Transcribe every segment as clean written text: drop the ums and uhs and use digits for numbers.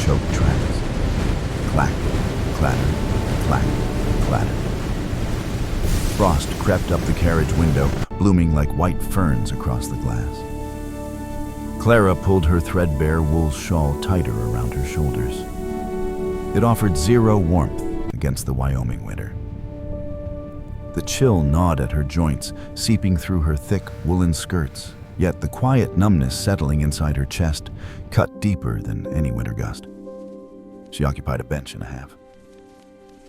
choked tracks. Clack, clatter, clack, clatter. Frost crept up the carriage window, blooming like white ferns across the glass. Clara pulled her threadbare wool shawl tighter around her shoulders. It offered zero warmth against the Wyoming winter. The chill gnawed at her joints, seeping through her thick woolen skirts, yet the quiet numbness settling inside her chest cut deeper than any winter gust. She occupied a bench and a half.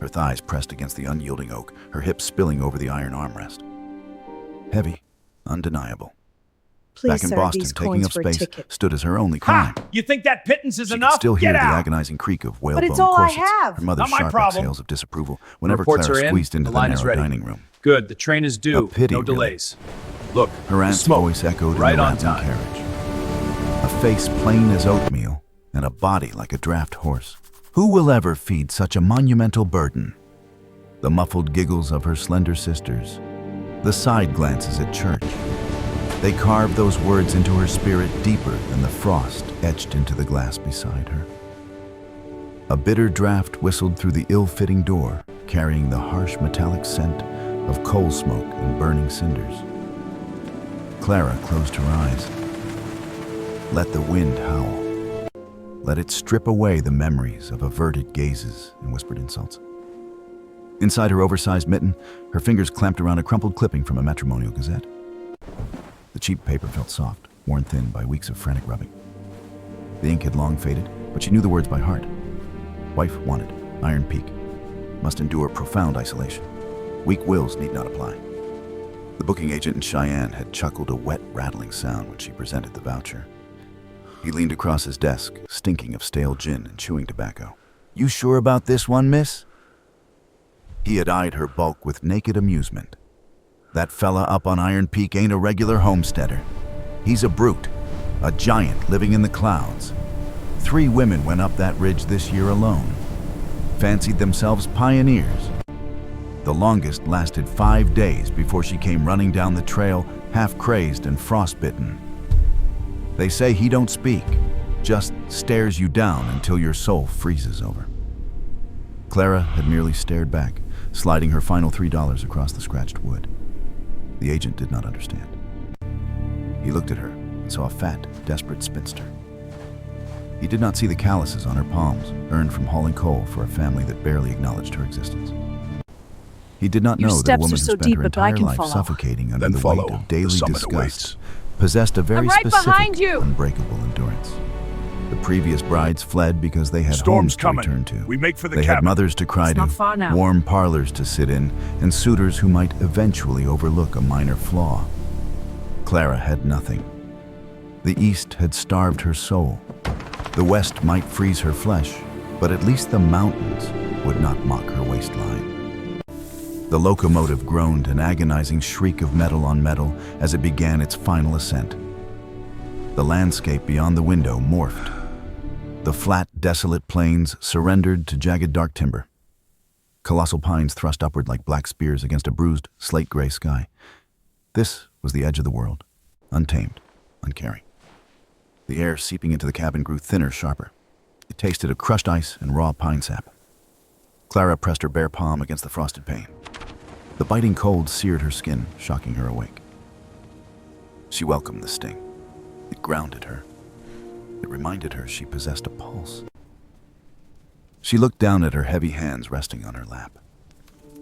Her thighs pressed against the unyielding oak, her hips spilling over the iron armrest. Heavy, undeniable. Please, Back in sir, Boston, these taking coins up for a space ticket. stood as her only crime. Ha! You think that pittance is She enough? could still hear Get the out! agonizing creak of whalebone it's all I corsets, have. her mother's Not my sharp problem. exhales of disapproval whenever Reports Clara are in. squeezed into The the line is narrow ready. dining room. Good, the train is due. A pity, no really. delays. Look, Her aunt's smoke. voice echoed Right in the on rattling time. carriage. A face plain as oatmeal and a body like a draft horse. Who will ever feed such a monumental burden? The muffled giggles of her slender sisters, the side glances at church. They carved those words into her spirit deeper than the frost etched into the glass beside her. A bitter draft whistled through the ill-fitting door, carrying the harsh metallic scent of coal smoke and burning cinders. Clara closed her eyes. Let the wind howl. Let it strip away the memories of averted gazes and whispered insults. Inside her oversized mitten, her fingers clamped around a crumpled clipping from a matrimonial gazette. The cheap paper felt soft, worn thin by weeks of frantic rubbing. The ink had long faded, but she knew the words by heart. Wife wanted, Iron Peak. Must endure profound isolation. Weak wills need not apply. The booking agent in Cheyenne had chuckled a wet, rattling sound when she presented the voucher. He leaned across his desk, stinking of stale gin and chewing tobacco. "You sure about this one, miss?" He had eyed her bulk with naked amusement. That fella up on Iron Peak ain't a regular homesteader. He's a brute, a giant living in the clouds. 3 women went up that ridge this year alone. Fancied themselves pioneers. The longest lasted 5 days before she came running down the trail, half crazed and frostbitten. They say he don't speak, just stares you down until your soul freezes over. Clara had merely stared back, sliding her final $3 across the scratched wood. The agent did not understand. He looked at her and saw a fat, desperate spinster. He did not see the calluses on her palms, earned from hauling coal for a family that barely acknowledged her existence. He did not Your know that a steps woman are who so spent deep, her but I entire can life follow. suffocating under Then the follow. weight of The daily summit disgust awaits. possessed a very I'm right specific, behind you. unbreakable endurance. The previous brides fled because they had Storm's homes to coming. return to. We make for the They had cabin. mothers to cry It's to, not far now. warm parlors to sit in, and suitors who might eventually overlook a minor flaw. Clara had nothing. The East had starved her soul. The West might freeze her flesh, but at least the mountains would not mock her waistline. The locomotive groaned an agonizing shriek of metal on metal as it began its final ascent. The landscape beyond the window morphed. The flat, desolate plains surrendered to jagged dark timber. Colossal pines thrust upward like black spears against a bruised, slate-gray sky. This was the edge of the world, untamed, uncaring. The air seeping into the cabin grew thinner, sharper. It tasted of crushed ice and raw pine sap. Clara pressed her bare palm against the frosted pane. The biting cold seared her skin, shocking her awake. She welcomed the sting. It grounded her. It reminded her she possessed a pulse. She looked down at her heavy hands resting on her lap.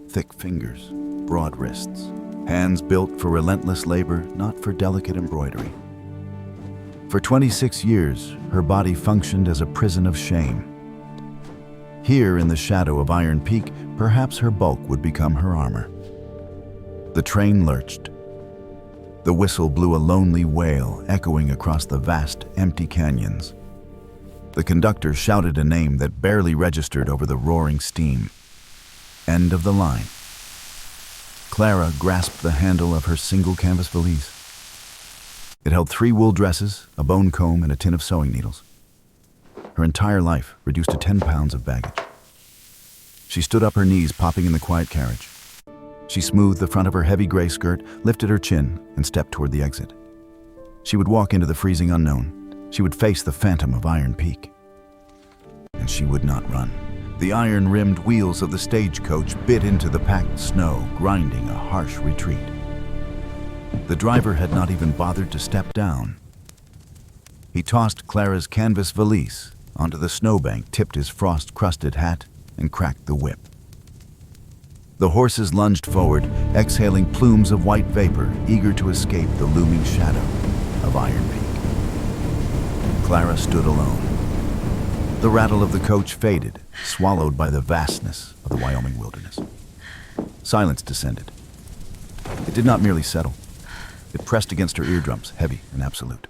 Thick fingers, broad wrists, hands built for relentless labor, not for delicate embroidery. For 26 years, her body functioned as a prison of shame. Here in the shadow of Iron Peak, perhaps her bulk would become her armor. The train lurched. The whistle blew a lonely wail echoing across the vast, empty canyons. The conductor shouted a name that barely registered over the roaring steam. End of the line. Clara grasped the handle of her single canvas valise. It held 3 wool dresses, a bone comb, and a tin of sewing needles. Her entire life reduced to 10 pounds of baggage. She stood up, her knees popping in the quiet carriage. She smoothed the front of her heavy gray skirt, lifted her chin, and stepped toward the exit. She would walk into the freezing unknown. She would face the phantom of Iron Peak. and she would not run. The iron-rimmed wheels of the stagecoach bit into the packed snow, grinding a harsh retreat. The driver had not even bothered to step down. He tossed Clara's canvas valise onto the snowbank, tipped his frost-crusted hat, and cracked the whip. The horses lunged forward, exhaling plumes of white vapor, eager to escape the looming shadow of Iron Peak. Clara stood alone. The rattle of the coach faded, swallowed by the vastness of the Wyoming wilderness. Silence descended. It did not merely settle. It pressed against her eardrums, heavy and absolute.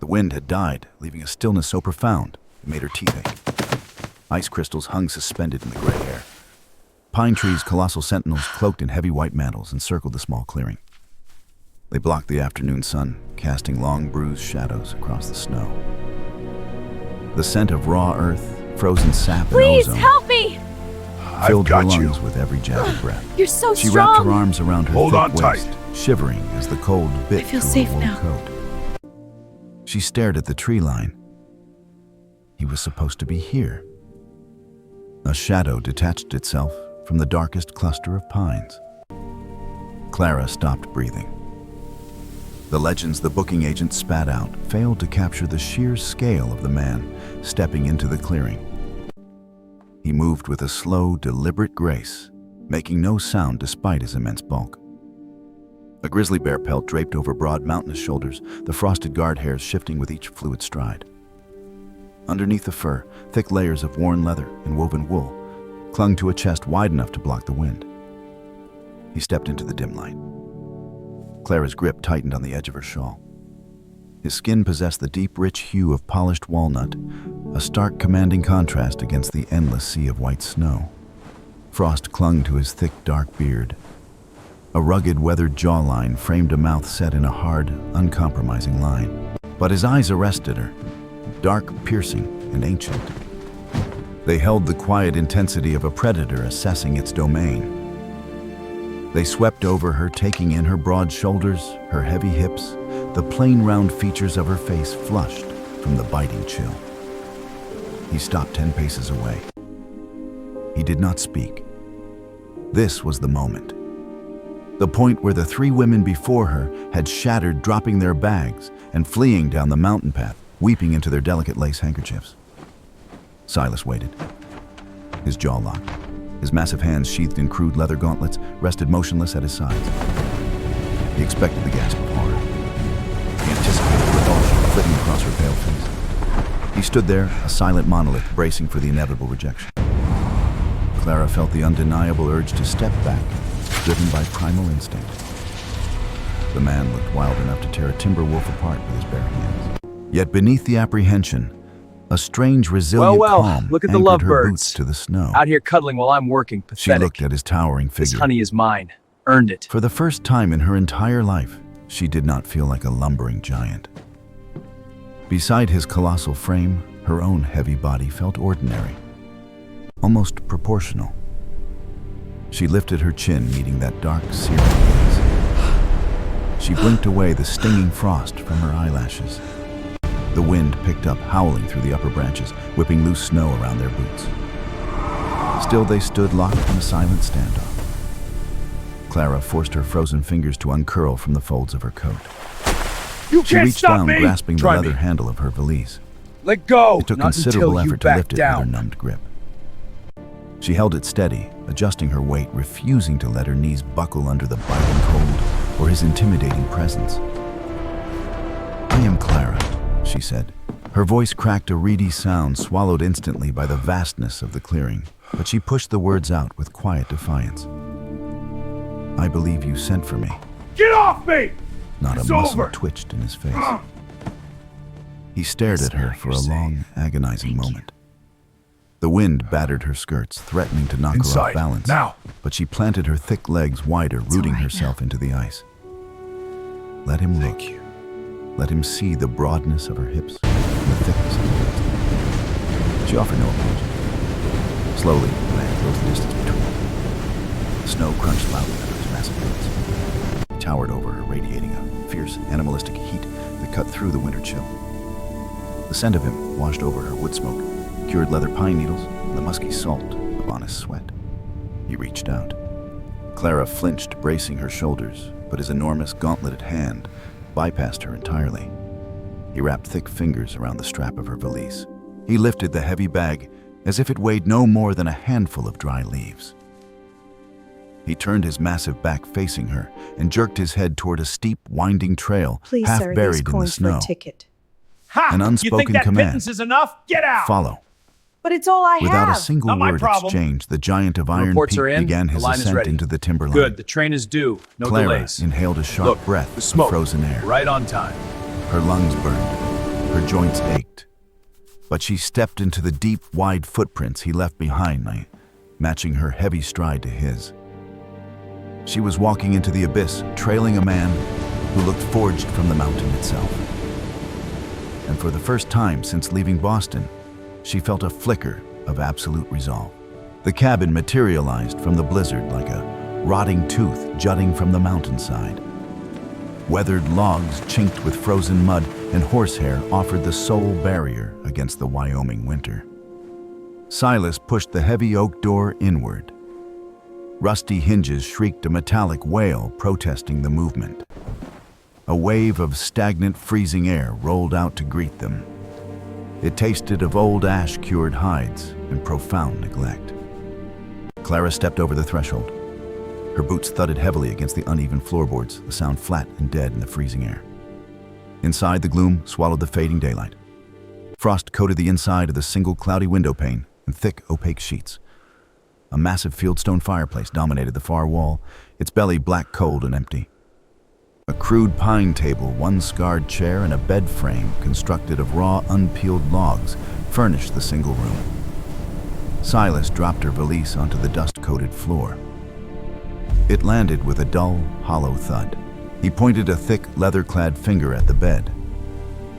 The wind had died, leaving a stillness so profound it made her teeth ache. Ice crystals hung suspended in the gray air. Pine trees, colossal sentinels cloaked in heavy white mantles, encircled the small clearing. They blocked the afternoon sun, casting long bruised shadows across the snow. The scent of raw earth, frozen sap, and ozone help me! filled her lungs with every jagged breath. You're so She strong! wrapped her arms around her Hold on thick waist, tight. shivering as the cold bit I feel through safe her wool now. coat. She stared at the tree line. He was supposed to be here. A shadow detached itself from the darkest cluster of pines. Clara stopped breathing. The legends the booking agent spat out failed to capture the sheer scale of the man stepping into the clearing. He moved with a slow, deliberate grace, making no sound despite his immense bulk. A grizzly bear pelt draped over broad mountainous shoulders, the frosted guard hairs shifting with each fluid stride. Underneath the fur, thick layers of worn leather and woven wool clung to a chest wide enough to block the wind. He stepped into the dim light. Clara's grip tightened on the edge of her shawl. His skin possessed the deep, rich hue of polished walnut, a stark, commanding contrast against the endless sea of white snow. Frost clung to his thick, dark beard. A rugged, weathered jawline framed a mouth set in a hard, uncompromising line. But his eyes arrested her, dark, piercing, and ancient. They held the quiet intensity of a predator assessing its domain. They swept over her, taking in her broad shoulders, her heavy hips, the plain round features of her face flushed from the biting chill. He stopped 10 paces away. He did not speak. This was the moment. The point where the three women before her had shattered, dropping their bags and fleeing down the mountain path, weeping into their delicate lace handkerchiefs. Silas waited, his jaw locked. His massive hands, sheathed in crude leather gauntlets, rested motionless at his sides. He expected the gasp of horror. He anticipated revulsion flitting across her pale face. He stood there, a silent monolith, bracing for the inevitable rejection. Clara felt the undeniable urge to step back, driven by primal instinct. The man looked wild enough to tear a timber wolf apart with his bare hands. Yet beneath the apprehension, a strange, resilient calm look at the anchored her lovebirds. boots to the snow. Out here cuddling while I'm working. She Pathetic. looked at his towering This figure. honey is mine. Earned it. For the first time in her entire life, she did not feel like a lumbering giant. Beside his colossal frame, her own heavy body felt ordinary, almost proportional. She lifted her chin, meeting that dark, searing gaze. She blinked away the stinging frost from her eyelashes. The wind picked up, howling through the upper branches, whipping loose snow around their boots. Still they stood locked in a silent standoff. Clara forced her frozen fingers to uncurl from the folds of her coat. You She can't reached stop down, me! grasping the Try leather me. handle of her valise. Let go! It took Not considerable until you effort to back lift it with her down. numbed grip. She held it steady, adjusting her weight, refusing to let her knees buckle under the biting cold or his intimidating presence. "I am Clara," she said. Her voice cracked a reedy sound, swallowed instantly by the vastness of the clearing, but she pushed the words out with quiet defiance. "I believe you sent for me." Get off me! Not It's a muscle over. twitched in his face. He stared at her for a long, agonizing moment. The wind battered her skirts, threatening to knock her off Inside, balance. now. But she planted her thick legs wider, rooting all right herself into the ice. Let him look. Thank you. Let him see the broadness of her hips and the thickness of her waist. She offered no apology. Slowly, the man closed the distance between them. The snow crunched loudly under his massive boots. He towered over her, radiating a fierce, animalistic heat that cut through the winter chill. The scent of him washed over her wood smoke, cured leather pine needles, and the musky salt of honest sweat. He reached out. Clara flinched, bracing her shoulders, but his enormous gauntleted hand bypassed her entirely. He wrapped thick fingers around the strap of her valise. He lifted the heavy bag as if it weighed no more than a handful of dry leaves. He turned his massive back facing her and jerked his head toward a steep, winding trail Please, half sir, buried these in the coins for snow. a ticket. Ha! An You unspoken think that command. pittance is enough? Get out! Follow. But it's all I Without have. a single Not my word problem. exchanged, the giant of Iron Reports Peak are in. began The his line is ascent ready. into the timberline. Good. The train is due. No Clara delays. inhaled a sharp Look, breath the of smoke. frozen air. Right on time. Her lungs burned. Her joints ached. But she stepped into the deep, wide footprints he left behind, matching her heavy stride to his. She was walking into the abyss, trailing a man who looked forged from the mountain itself. And for the first time since leaving Boston, she felt a flicker of absolute resolve. The cabin materialized from the blizzard like a rotting tooth jutting from the mountainside. Weathered logs chinked with frozen mud and horsehair offered the sole barrier against the Wyoming winter. Silas pushed the heavy oak door inward. Rusty hinges shrieked a metallic wail protesting the movement. A wave of stagnant, freezing air rolled out to greet them. It tasted of old ash-cured hides and profound neglect. Clara stepped over the threshold. Her boots thudded heavily against the uneven floorboards, the sound flat and dead in the freezing air. Inside, the gloom swallowed the fading daylight. Frost coated the inside of the single cloudy window pane in thick, opaque sheets. A massive fieldstone fireplace dominated the far wall, its belly black cold and empty. A crude pine table, one scarred chair, and a bed frame constructed of raw, unpeeled logs furnished the single room. Silas dropped her valise onto the dust-coated floor. It landed with a dull, hollow thud. He pointed a thick, leather-clad finger at the bed.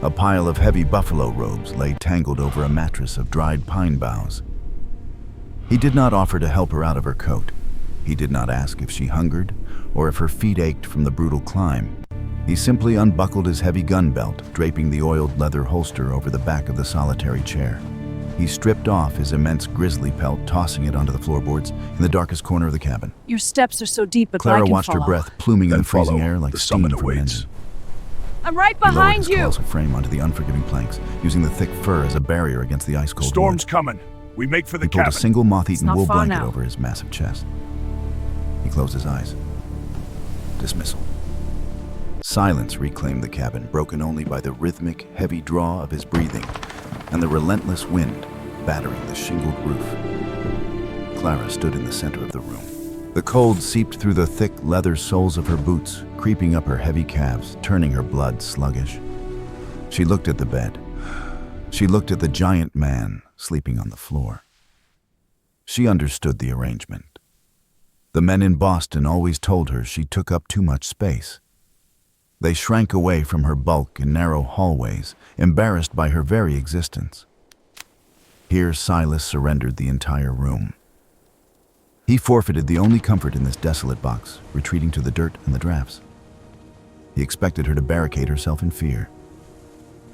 A pile of heavy buffalo robes lay tangled over a mattress of dried pine boughs. He did not offer to help her out of her coat. He did not ask if she hungered or if her feet ached from the brutal climb. He simply unbuckled his heavy gun belt, draping the oiled leather holster over the back of the solitary chair. He stripped off his immense grizzly pelt, tossing it onto the floorboards in the darkest corner of the cabin. Your steps are so deep, but I Clara can watched follow. her breath pluming in Then the freezing follow. air like The steam summit from an awaits. engine. I'm right He lowered behind his you. colossal frame onto the unforgiving planks, using the thick fur as a barrier against the ice-cold Storm's wood. coming. We make for the He pulled cabin. a single moth-eaten It's not wool far blanket now. over his massive chest. He closed his eyes. Dismissal. Silence reclaimed the cabin, broken only by the rhythmic, heavy draw of his breathing and the relentless wind battering the shingled roof. Clara stood in the center of the room. The cold seeped through the thick leather soles of her boots, creeping up her heavy calves, turning her blood sluggish. She looked at the bed. She looked at the giant man sleeping on the floor. She understood the arrangement. The men in Boston always told her she took up too much space. They shrank away from her bulk in narrow hallways, embarrassed by her very existence. Here Silas surrendered the entire room. He forfeited the only comfort in this desolate box, retreating to the dirt and the drafts. He expected her to barricade herself in fear.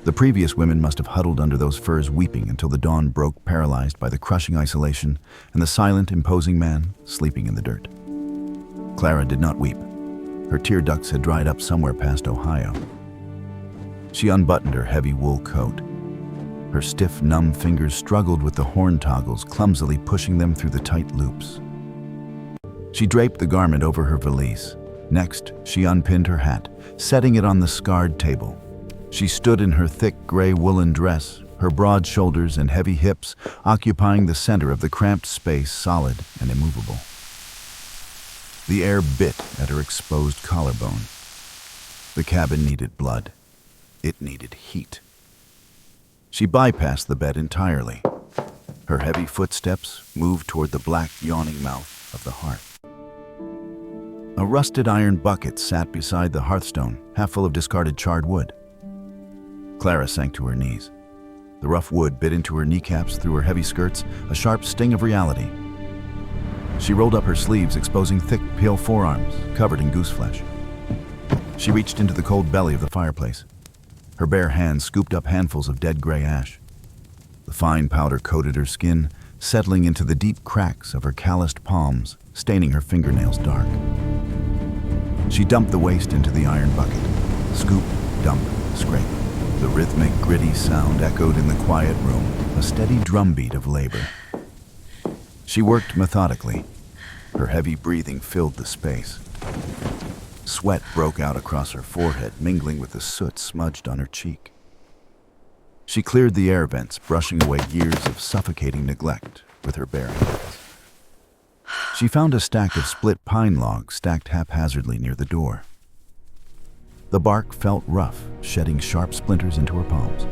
The previous women must have huddled under those furs weeping until the dawn broke, paralyzed by the crushing isolation and the silent, imposing man sleeping in the dirt. Clara did not weep. Her tear ducts had dried up somewhere past Ohio. She unbuttoned her heavy wool coat. Her stiff, numb fingers struggled with the horn toggles, clumsily pushing them through the tight loops. She draped the garment over her valise. Next, she unpinned her hat, setting it on the scarred table. She stood in her thick gray woolen dress, her broad shoulders and heavy hips occupying the center of the cramped space, solid and immovable. The air bit at her exposed collarbone. The cabin needed blood. It needed heat. She bypassed the bed entirely. Her heavy footsteps moved toward the black, yawning mouth of the hearth. A rusted iron bucket sat beside the hearthstone, half full of discarded charred wood. Clara sank to her knees. The rough wood bit into her kneecaps, through her heavy skirts, a sharp sting of reality. She rolled up her sleeves, exposing thick, pale forearms, covered in goose flesh. She reached into the cold belly of the fireplace. Her bare hands scooped up handfuls of dead gray ash. The Fine powder coated her skin, settling into the deep cracks of her calloused palms, staining her fingernails dark. She dumped the waste into the iron bucket. Scoop, dump, scrape. The rhythmic, gritty sound echoed in the quiet room, a steady drumbeat of labor. She worked methodically. Her heavy breathing filled the space. Sweat broke out across her forehead, mingling with the soot smudged on her cheek. She cleared the air vents, brushing away years of suffocating neglect with her bare hands. She found a stack of split pine logs stacked haphazardly near the door. The bark felt rough, shedding sharp splinters into her palms.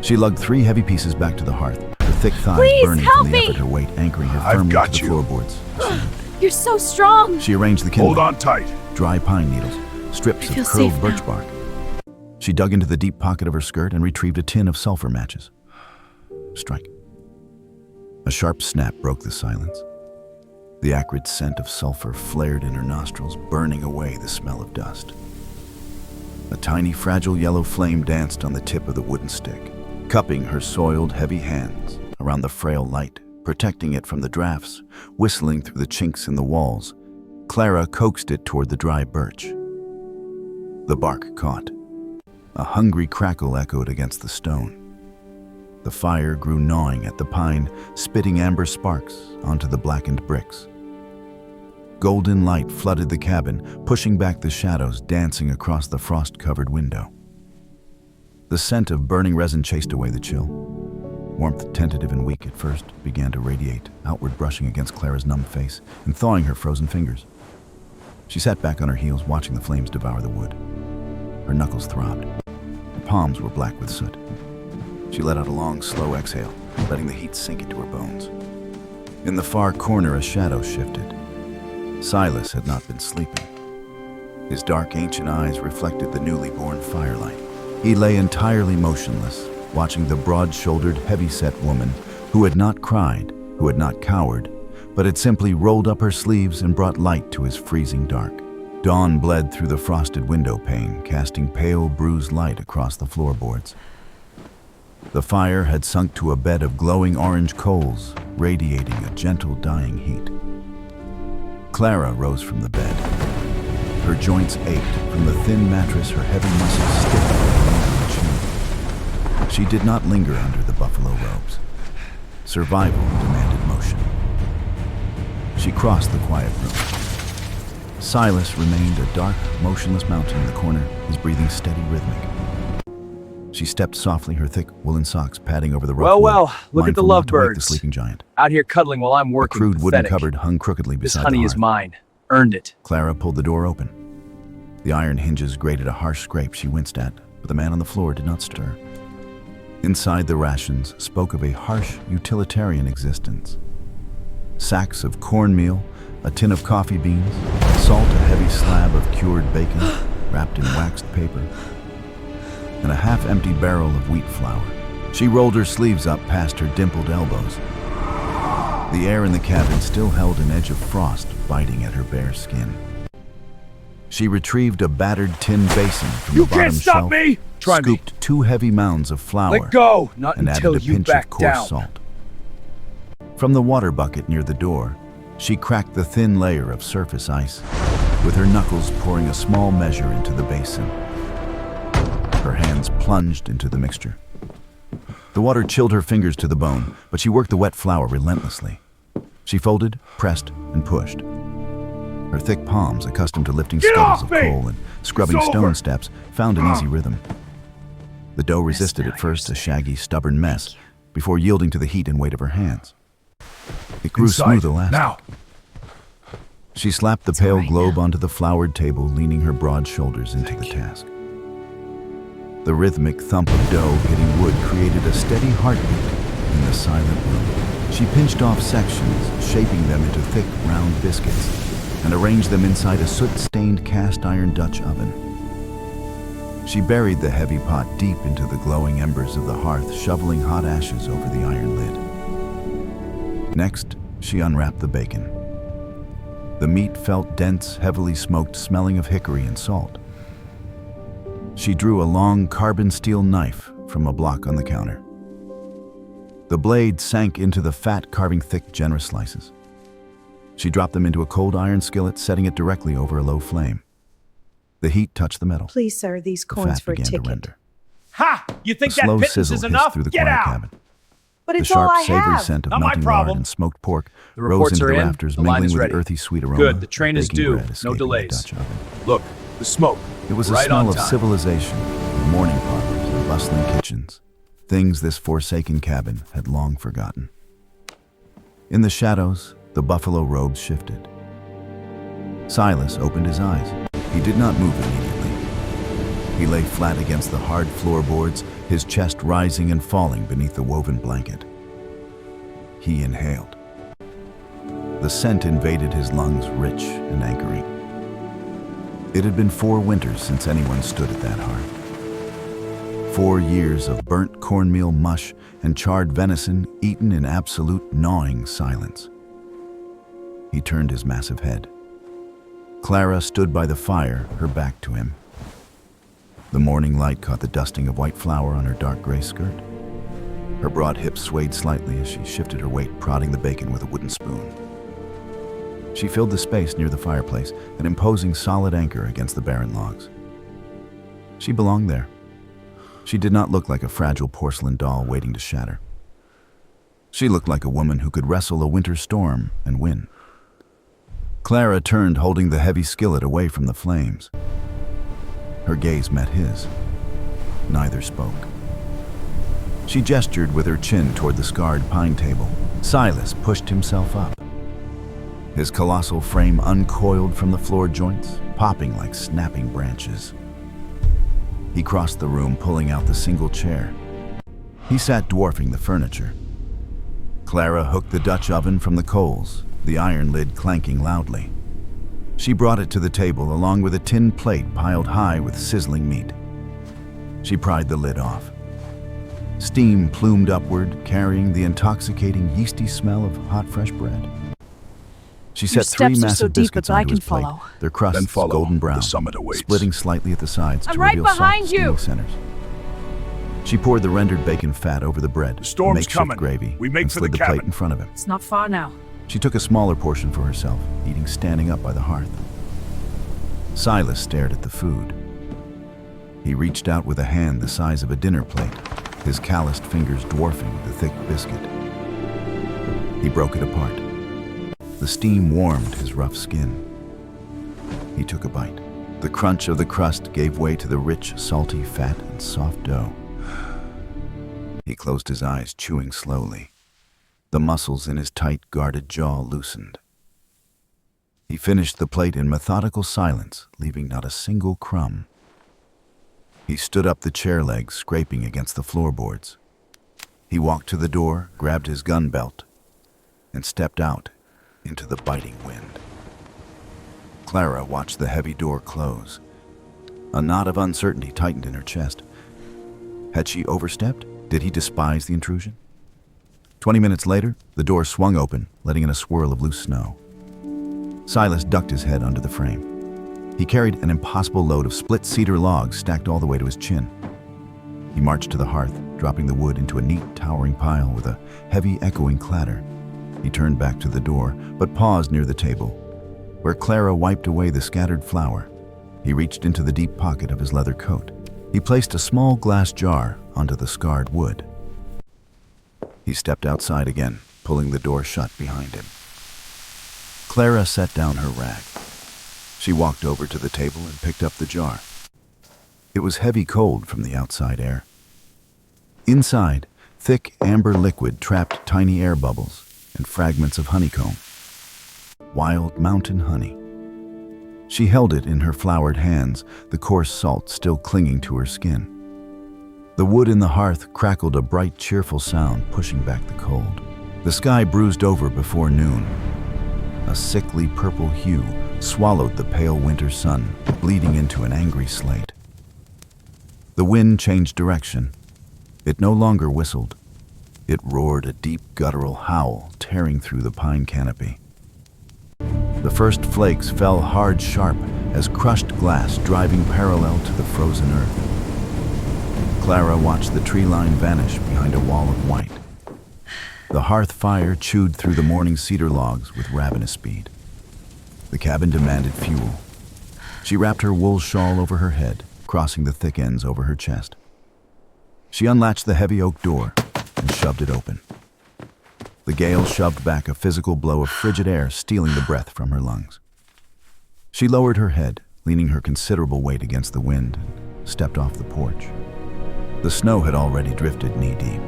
She lugged 3 heavy pieces back to the hearth, her thick thighs Please, burning help from the me! effort her weight anchoring her I've firmly got to the you. floorboards. You're so strong. She arranged the kindling, Hold on tight. dry pine needles, strips I feel of curled safe birch now. bark. She dug into the deep pocket of her skirt and retrieved a tin of sulfur matches. Strike. A sharp snap broke the silence. The acrid scent of sulfur flared in her nostrils, burning away the smell of dust. A tiny, fragile yellow flame danced on the tip of the wooden stick, cupping her soiled, heavy hands around the frail light, protecting it from the drafts, whistling through the chinks in the walls. Clara coaxed it toward the dry birch. The bark caught. A hungry crackle echoed against the stone. The fire grew gnawing at the pine, spitting amber sparks onto the blackened bricks. Golden light flooded the cabin, pushing back the shadows dancing across the frost-covered window. The scent of burning resin chased away the chill. Warmth, tentative and weak at first, began to radiate, outward brushing against Clara's numb face and thawing her frozen fingers. She sat back on her heels, watching the flames devour the wood. Her knuckles throbbed. Her palms were black with soot. She let out a long, slow exhale, letting the heat sink into her bones. In the far corner, a shadow shifted. Silas had not been sleeping. His dark, ancient eyes reflected the newly born firelight. He lay entirely motionless, watching the broad-shouldered, heavy-set woman who had not cried, who had not cowered, but had simply rolled up her sleeves and brought light to his freezing dark. Dawn bled through the frosted window pane, casting pale, bruised light across the floorboards. The fire had sunk to a bed of glowing orange coals, radiating a gentle, dying heat. Clara rose from the bed. Her joints ached from the thin mattress, her heavy muscles stiffened and chewed. She did not linger under the buffalo robes. Survival demanded motion. She crossed the quiet room. Silas remained a dark, motionless mountain in the corner, his breathing steady, rhythmic. She stepped softly, her thick woolen socks padding over the rough wood, Well, look at the mindful not to wake the lovebirds. sleeping giant. Out here cuddling while I'm A working. crude wooden Pathetic. cupboard hung crookedly This beside honey the is hearth. mine. Earned it. Clara pulled the door open. The iron hinges grated a harsh scrape she winced at, but the man on the floor did not stir. Inside, the rations spoke of a harsh, utilitarian existence. Sacks of cornmeal, a tin of coffee beans, salt, a heavy slab of cured bacon wrapped in waxed paper, and a half-empty barrel of wheat flour. She rolled her sleeves up past her dimpled elbows. The air in the cabin still held an edge of frost biting at her bare skin. She retrieved a battered tin basin from You the bottom can't stop shelf, me! Try me. scooped 2 heavy mounds of flour, Let go! Not and until added a you pinch of back coarse down. salt. From the water bucket near the door, she cracked the thin layer of surface ice, with her knuckles pouring a small measure into the basin. Her hands plunged into the mixture. The water chilled her fingers to the bone, but she worked the wet flour relentlessly. She folded, pressed, and pushed. Her thick palms, accustomed to lifting Get scuttles off of me! coal and scrubbing It's stone over! steps, found an easy rhythm. The dough resisted at first, a shaggy, stubborn mess, before yielding to the heat and weight of her hands. It grew Inside. smooth elastic. Now. She slapped the pale globe onto the floured table, leaning her broad shoulders into the task. The rhythmic thump of dough hitting wood created a steady heartbeat in the silent room. She pinched off sections, shaping them into thick, round biscuits, and arranged them inside a soot-stained cast-iron Dutch oven. She buried the heavy pot deep into the glowing embers of the hearth, shoveling hot ashes over the iron lid. Next, she unwrapped the bacon. The meat felt dense, heavily smoked, smelling of hickory and salt. She drew a long carbon steel knife from a block on the counter. The blade sank into the fat, carving thick, generous slices. She dropped them into a cold iron skillet, setting it directly over a low flame. The heat touched the metal. Please, sir, these The coins fat for a began to ticket. render. Ha! You A think that slow pittance sizzle is hissed enough? through the Get quiet out! cabin. But The it's all sharp, I savory have. scent of Not my melting lard problem. and smoked pork The rose reports into are the in. rafters, The line mingling is with ready. the earthy sweet aroma. Good, the train of is baking due. bread No escaping the delays. Dutch oven. Look, the smoke. It was Right a smell on of time. civilization, of morning parlors and bustling kitchens, things this forsaken cabin had long forgotten. In the shadows, the buffalo robes shifted. Silas opened his eyes. He did not move immediately. He lay flat against the hard floorboards, his chest rising and falling beneath the woven blanket. He inhaled. The scent invaded his lungs, rich and anchoring. It had been 4 winters since anyone stood at that hearth. 4 years of burnt cornmeal mush and charred venison eaten in absolute gnawing silence. He turned his massive head. Clara stood by the fire, her back to him. The morning light caught the dusting of white flour on her dark gray skirt. Her broad hips swayed slightly as she shifted her weight, prodding the bacon with a wooden spoon. She filled the space near the fireplace, an imposing solid anchor against the barren logs. She belonged there. She did not look like a fragile porcelain doll waiting to shatter. She looked like a woman who could wrestle a winter storm and win. Clara turned, holding the heavy skillet away from the flames. Her gaze met his. Neither spoke. She gestured with her chin toward the scarred pine table. Silas pushed himself up. His colossal frame uncoiled from the floor joints, popping like snapping branches. He crossed the room, pulling out the single chair. He sat dwarfing the furniture. Clara hooked the Dutch oven from the coals, the iron lid clanking loudly. She brought it to the table along with a tin plate piled high with sizzling meat. She pried the lid off. Steam plumed upward, carrying the intoxicating yeasty smell of hot fresh bread. She Your set 3 steps are massive so deep biscuits that I onto can his plate, follow. their crusts Then follow. golden brown, The summit awaits. splitting slightly at the sides I'm to right reveal soft, behind you. steaming centers. She poured the rendered bacon fat over the bread, The storm's makeshift coming. gravy, We make and for slid the the plate cabin. in front of him. It's not far now. She took a smaller portion for herself, eating standing up by the hearth. Silas stared at the food. He reached out with a hand the size of a dinner plate, his calloused fingers dwarfing the thick biscuit. He broke it apart. The steam warmed his rough skin. He took a bite. The crunch of the crust gave way to the rich, salty fat and soft dough. He closed his eyes, chewing slowly. The muscles in his tight, guarded jaw loosened. He finished the plate in methodical silence, leaving not a single crumb. He stood up, the chair legs scraping against the floorboards. He walked to the door, grabbed his gun belt, and stepped out into the biting wind. Clara watched the heavy door close. A knot of uncertainty tightened in her chest. Had she overstepped? Did he despise the intrusion? 20 minutes later, the door swung open, letting in a swirl of loose snow. Silas ducked his head under the frame. He carried an impossible load of split cedar logs stacked all the way to his chin. He marched to the hearth, dropping the wood into a neat, towering pile with a heavy, echoing clatter. He turned back to the door, but paused near the table, where Clara wiped away the scattered flour. He reached into the deep pocket of his leather coat. He placed a small glass jar onto the scarred wood. He stepped outside again, pulling the door shut behind him. Clara set down her rag. She walked over to the table and picked up the jar. It was heavy cold from the outside air. Inside, thick amber liquid trapped tiny air bubbles and fragments of honeycomb. Wild mountain honey. She held it in her floured hands, the coarse salt still clinging to her skin. The wood in the hearth crackled a bright, cheerful sound, pushing back the cold. The sky bruised over before noon. A sickly purple hue swallowed the pale winter sun, bleeding into an angry slate. The wind changed direction. It no longer whistled. It roared, a deep guttural howl tearing through the pine canopy. The first flakes fell hard, sharp, as crushed glass driving parallel to the frozen earth. Clara watched the tree line vanish behind a wall of white. The hearth fire chewed through the morning cedar logs with ravenous speed. The cabin demanded fuel. She wrapped her wool shawl over her head, crossing the thick ends over her chest. She unlatched the heavy oak door and shoved it open. The gale shoved back a physical blow of frigid air, stealing the breath from her lungs. She lowered her head, leaning her considerable weight against the wind, and stepped off the porch. The snow had already drifted knee-deep.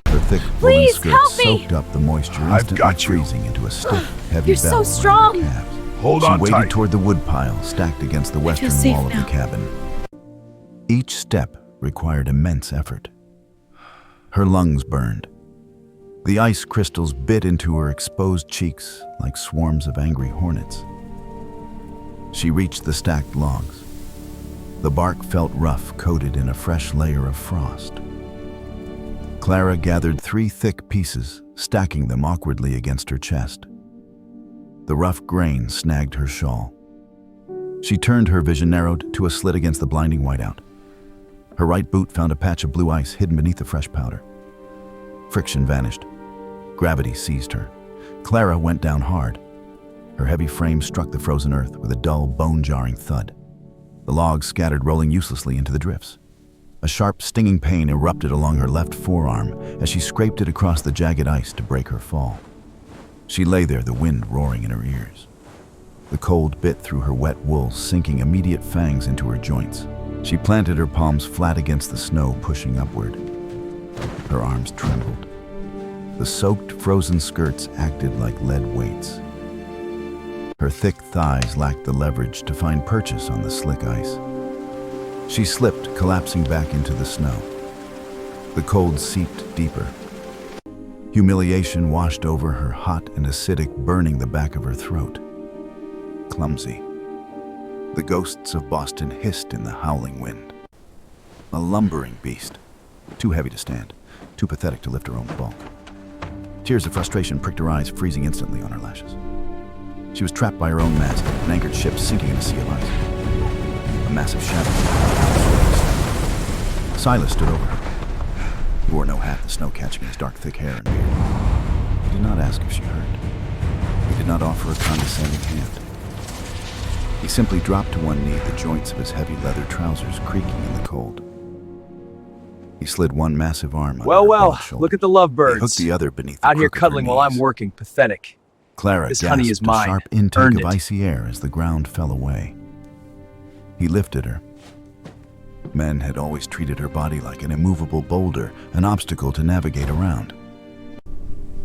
Her thick woolen Please, skirt help me! soaked up the moisture, I've instantly got you. freezing into a stiff, heavy You're so bell around strong. her calves. Hold She on waded tight. toward the wood pile stacked against the western safe wall of now. the cabin. Each step required immense effort. Her lungs burned. The ice crystals bit into her exposed cheeks like swarms of angry hornets. She reached the stacked logs. The bark felt rough, coated in a fresh layer of frost. Clara gathered 3 thick pieces, stacking them awkwardly against her chest. The rough grain snagged her shawl. She turned, her vision narrowed to a slit against the blinding whiteout. Her right boot found a patch of blue ice hidden beneath the fresh powder. Friction vanished. Gravity seized her. Clara went down hard. Her heavy frame struck the frozen earth with a dull, bone-jarring thud. The logs scattered, rolling uselessly into the drifts. A sharp, stinging pain erupted along her left forearm as she scraped it across the jagged ice to break her fall. She lay there, the wind roaring in her ears. The cold bit through her wet wool, sinking immediate fangs into her joints. She planted her palms flat against the snow, pushing upward. Her arms trembled. The soaked, frozen skirts acted like lead weights. Her thick thighs lacked the leverage to find purchase on the slick ice. She slipped, collapsing back into the snow. The cold seeped deeper. Humiliation washed over her, hot and acidic, burning the back of her throat. Clumsy. The ghosts of Boston hissed in the howling wind. A lumbering beast. Too heavy to stand, too pathetic to lift her own bulk. Tears of frustration pricked her eyes, freezing instantly on her lashes. She was trapped by her own mass, an anchored ship sinking in a sea of ice. A massive shadow. Silas stood over her. He wore no hat, the snow catching in his dark, thick hair and beard. He did not ask if she heard. He did not offer a condescending hand. He simply dropped to one knee, the joints of his heavy leather trousers creaking in the cold. He slid one massive arm under her broad shoulder. Look at the He lovebirds. hooked the other beneath the Out here crook of her cuddling while I'm knees. working. Pathetic. Clara This gasped honey is mine. a sharp intake Earned of it. icy air as the ground fell away. He lifted her. Men had always treated her body like an immovable boulder, an obstacle to navigate around.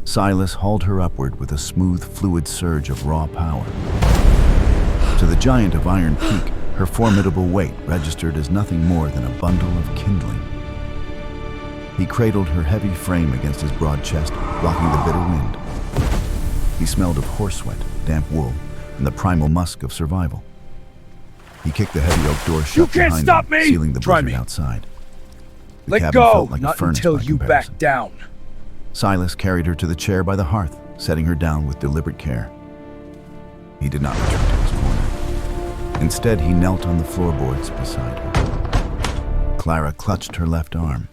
Silas hauled her upward with a smooth, fluid surge of raw power. To the giant of Iron Peak, her formidable weight registered as nothing more than a bundle of kindling. He cradled her heavy frame against his broad chest, blocking the bitter wind. He smelled of horse sweat, damp wool, and the primal musk of survival. He kicked the heavy oak door shut can't behind stop him, me! sealing the Try blizzard me. outside. The Let cabin go. felt like a Not furnace until by you comparison. back down. Silas carried her to the chair by the hearth, setting her down with deliberate care. He did not return to his corner. Instead, he knelt on the floorboards beside her. Clara clutched her left arm.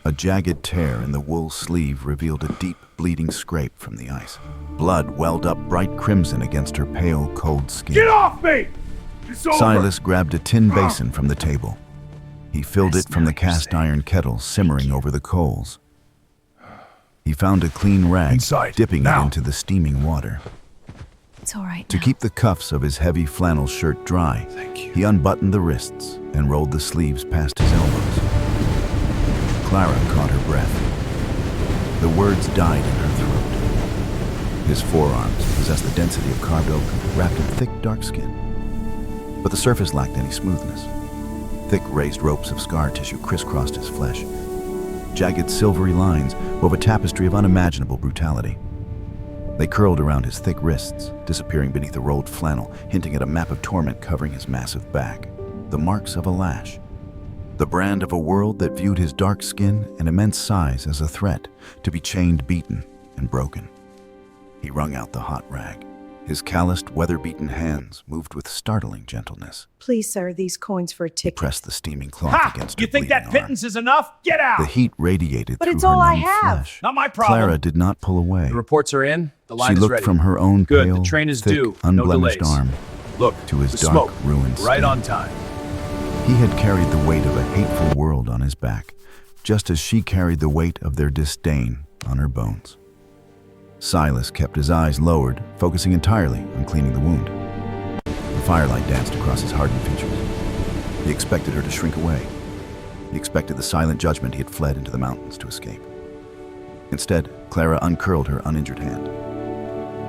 A jagged tear in the wool sleeve revealed a deep, bleeding scrape from the ice. Blood welled up bright crimson against her pale, cold skin. Get off me! It's over! Silas grabbed a tin basin from the table. He filled it from the cast iron kettle simmering over the coals. He found a clean rag, Inside, dipping now. it into the steaming water. It's all right To now. keep the cuffs of his heavy flannel shirt dry, Thank you. he unbuttoned the wrists and rolled the sleeves past his elbows. Clara caught her breath. The words died in her throat. His forearms possessed the density of carved oak, wrapped in thick, dark skin. But the surface lacked any smoothness. Thick, raised ropes of scar tissue crisscrossed his flesh. Jagged, silvery lines wove a tapestry of unimaginable brutality. They curled around his thick wrists, disappearing beneath the rolled flannel, hinting at a map of torment covering his massive back. The marks of a lash. The brand of a world that viewed his dark skin and immense size as a threat to be chained, beaten, and broken. He wrung out the hot rag. His calloused, weather-beaten hands moved with startling gentleness. Please, sir, these coins for a He ticket. pressed the steaming cloth Ha! against her You think that bleeding arm. pittance is enough? Get out! The heat radiated But through it's her all I numb have. flesh. Not my problem. Clara did not pull away. The reports are in. The line She is looked ready. from her own Good, pale, the train is thick, due. No unblemished delays. arm Look, to his the dark, smoke. ruined Right skin. on time. He had carried the weight of a hateful world on his back, just as she carried the weight of their disdain on her bones. Silas kept his eyes lowered, focusing entirely on cleaning the wound. The firelight danced across his hardened features. He expected her to shrink away. He expected the silent judgment he had fled into the mountains to escape. Instead, Clara uncurled her uninjured hand.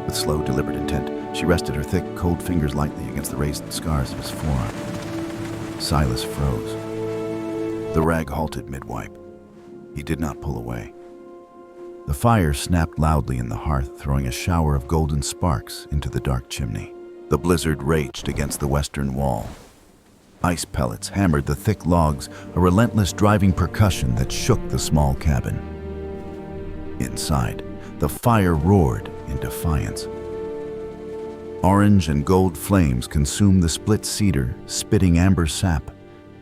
With slow, deliberate intent, she rested her thick, cold fingers lightly against the raised scars of his forearm. Silas froze. The rag halted mid-wipe. He did not pull away. The fire snapped loudly in the hearth, throwing a shower of golden sparks into the dark chimney. The blizzard raged against the western wall. Ice pellets hammered the thick logs, a relentless driving percussion that shook the small cabin. Inside, the fire roared in defiance. Orange and gold flames consumed the split cedar, spitting amber sap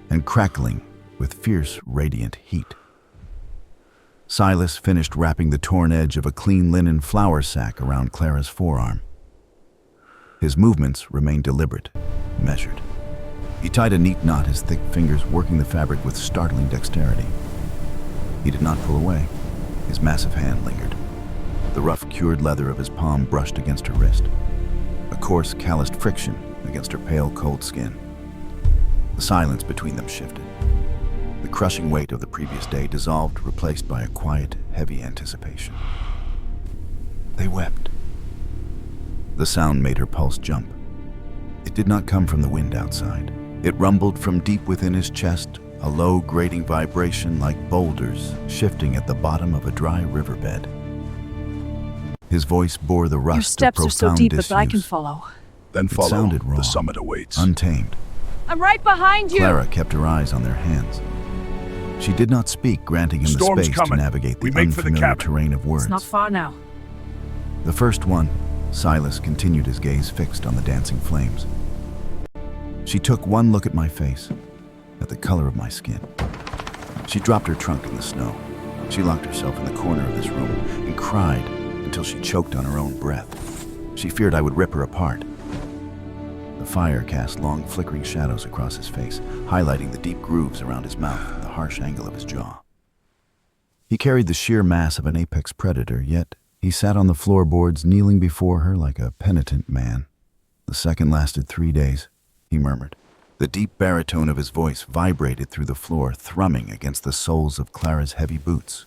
and crackling with fierce, radiant heat. Silas finished wrapping the torn edge of a clean linen flour sack around Clara's forearm. His movements remained deliberate, measured. He tied a neat knot, his thick fingers working the fabric with startling dexterity. He did not pull away. His massive hand lingered. The rough, cured leather of his palm brushed against her wrist. A coarse, calloused friction against her pale, cold skin. The silence between them shifted. The crushing weight of the previous day dissolved, replaced by a quiet, heavy anticipation. They wept. The sound made her pulse jump. It did not come from the wind outside. It rumbled from deep within his chest, a low, grating vibration like boulders shifting at the bottom of a dry riverbed. His voice bore the rust Your steps of are so profound deep disuse. that I can follow. Then It follow. sounded raw, The summit awaits. untamed. I'm right behind you! Clara kept her eyes on their hands. She did not speak, granting him the Storm's space coming. to navigate the We make for the unfamiliar cabin. terrain of words. It's not far now. The first one, Silas continued his gaze fixed on the dancing flames. She took one look at my face, at the color of my skin. She dropped her trunk in the snow. She locked herself in the corner of this room and cried until she choked on her own breath. She feared I would rip her apart. The fire cast long, flickering shadows across his face, highlighting the deep grooves around his mouth and the harsh angle of his jaw. He carried the sheer mass of an apex predator, yet he sat on the floorboards, kneeling before her like a penitent man. The second lasted 3 days, he murmured. The deep baritone of his voice vibrated through the floor, thrumming against the soles of Clara's heavy boots.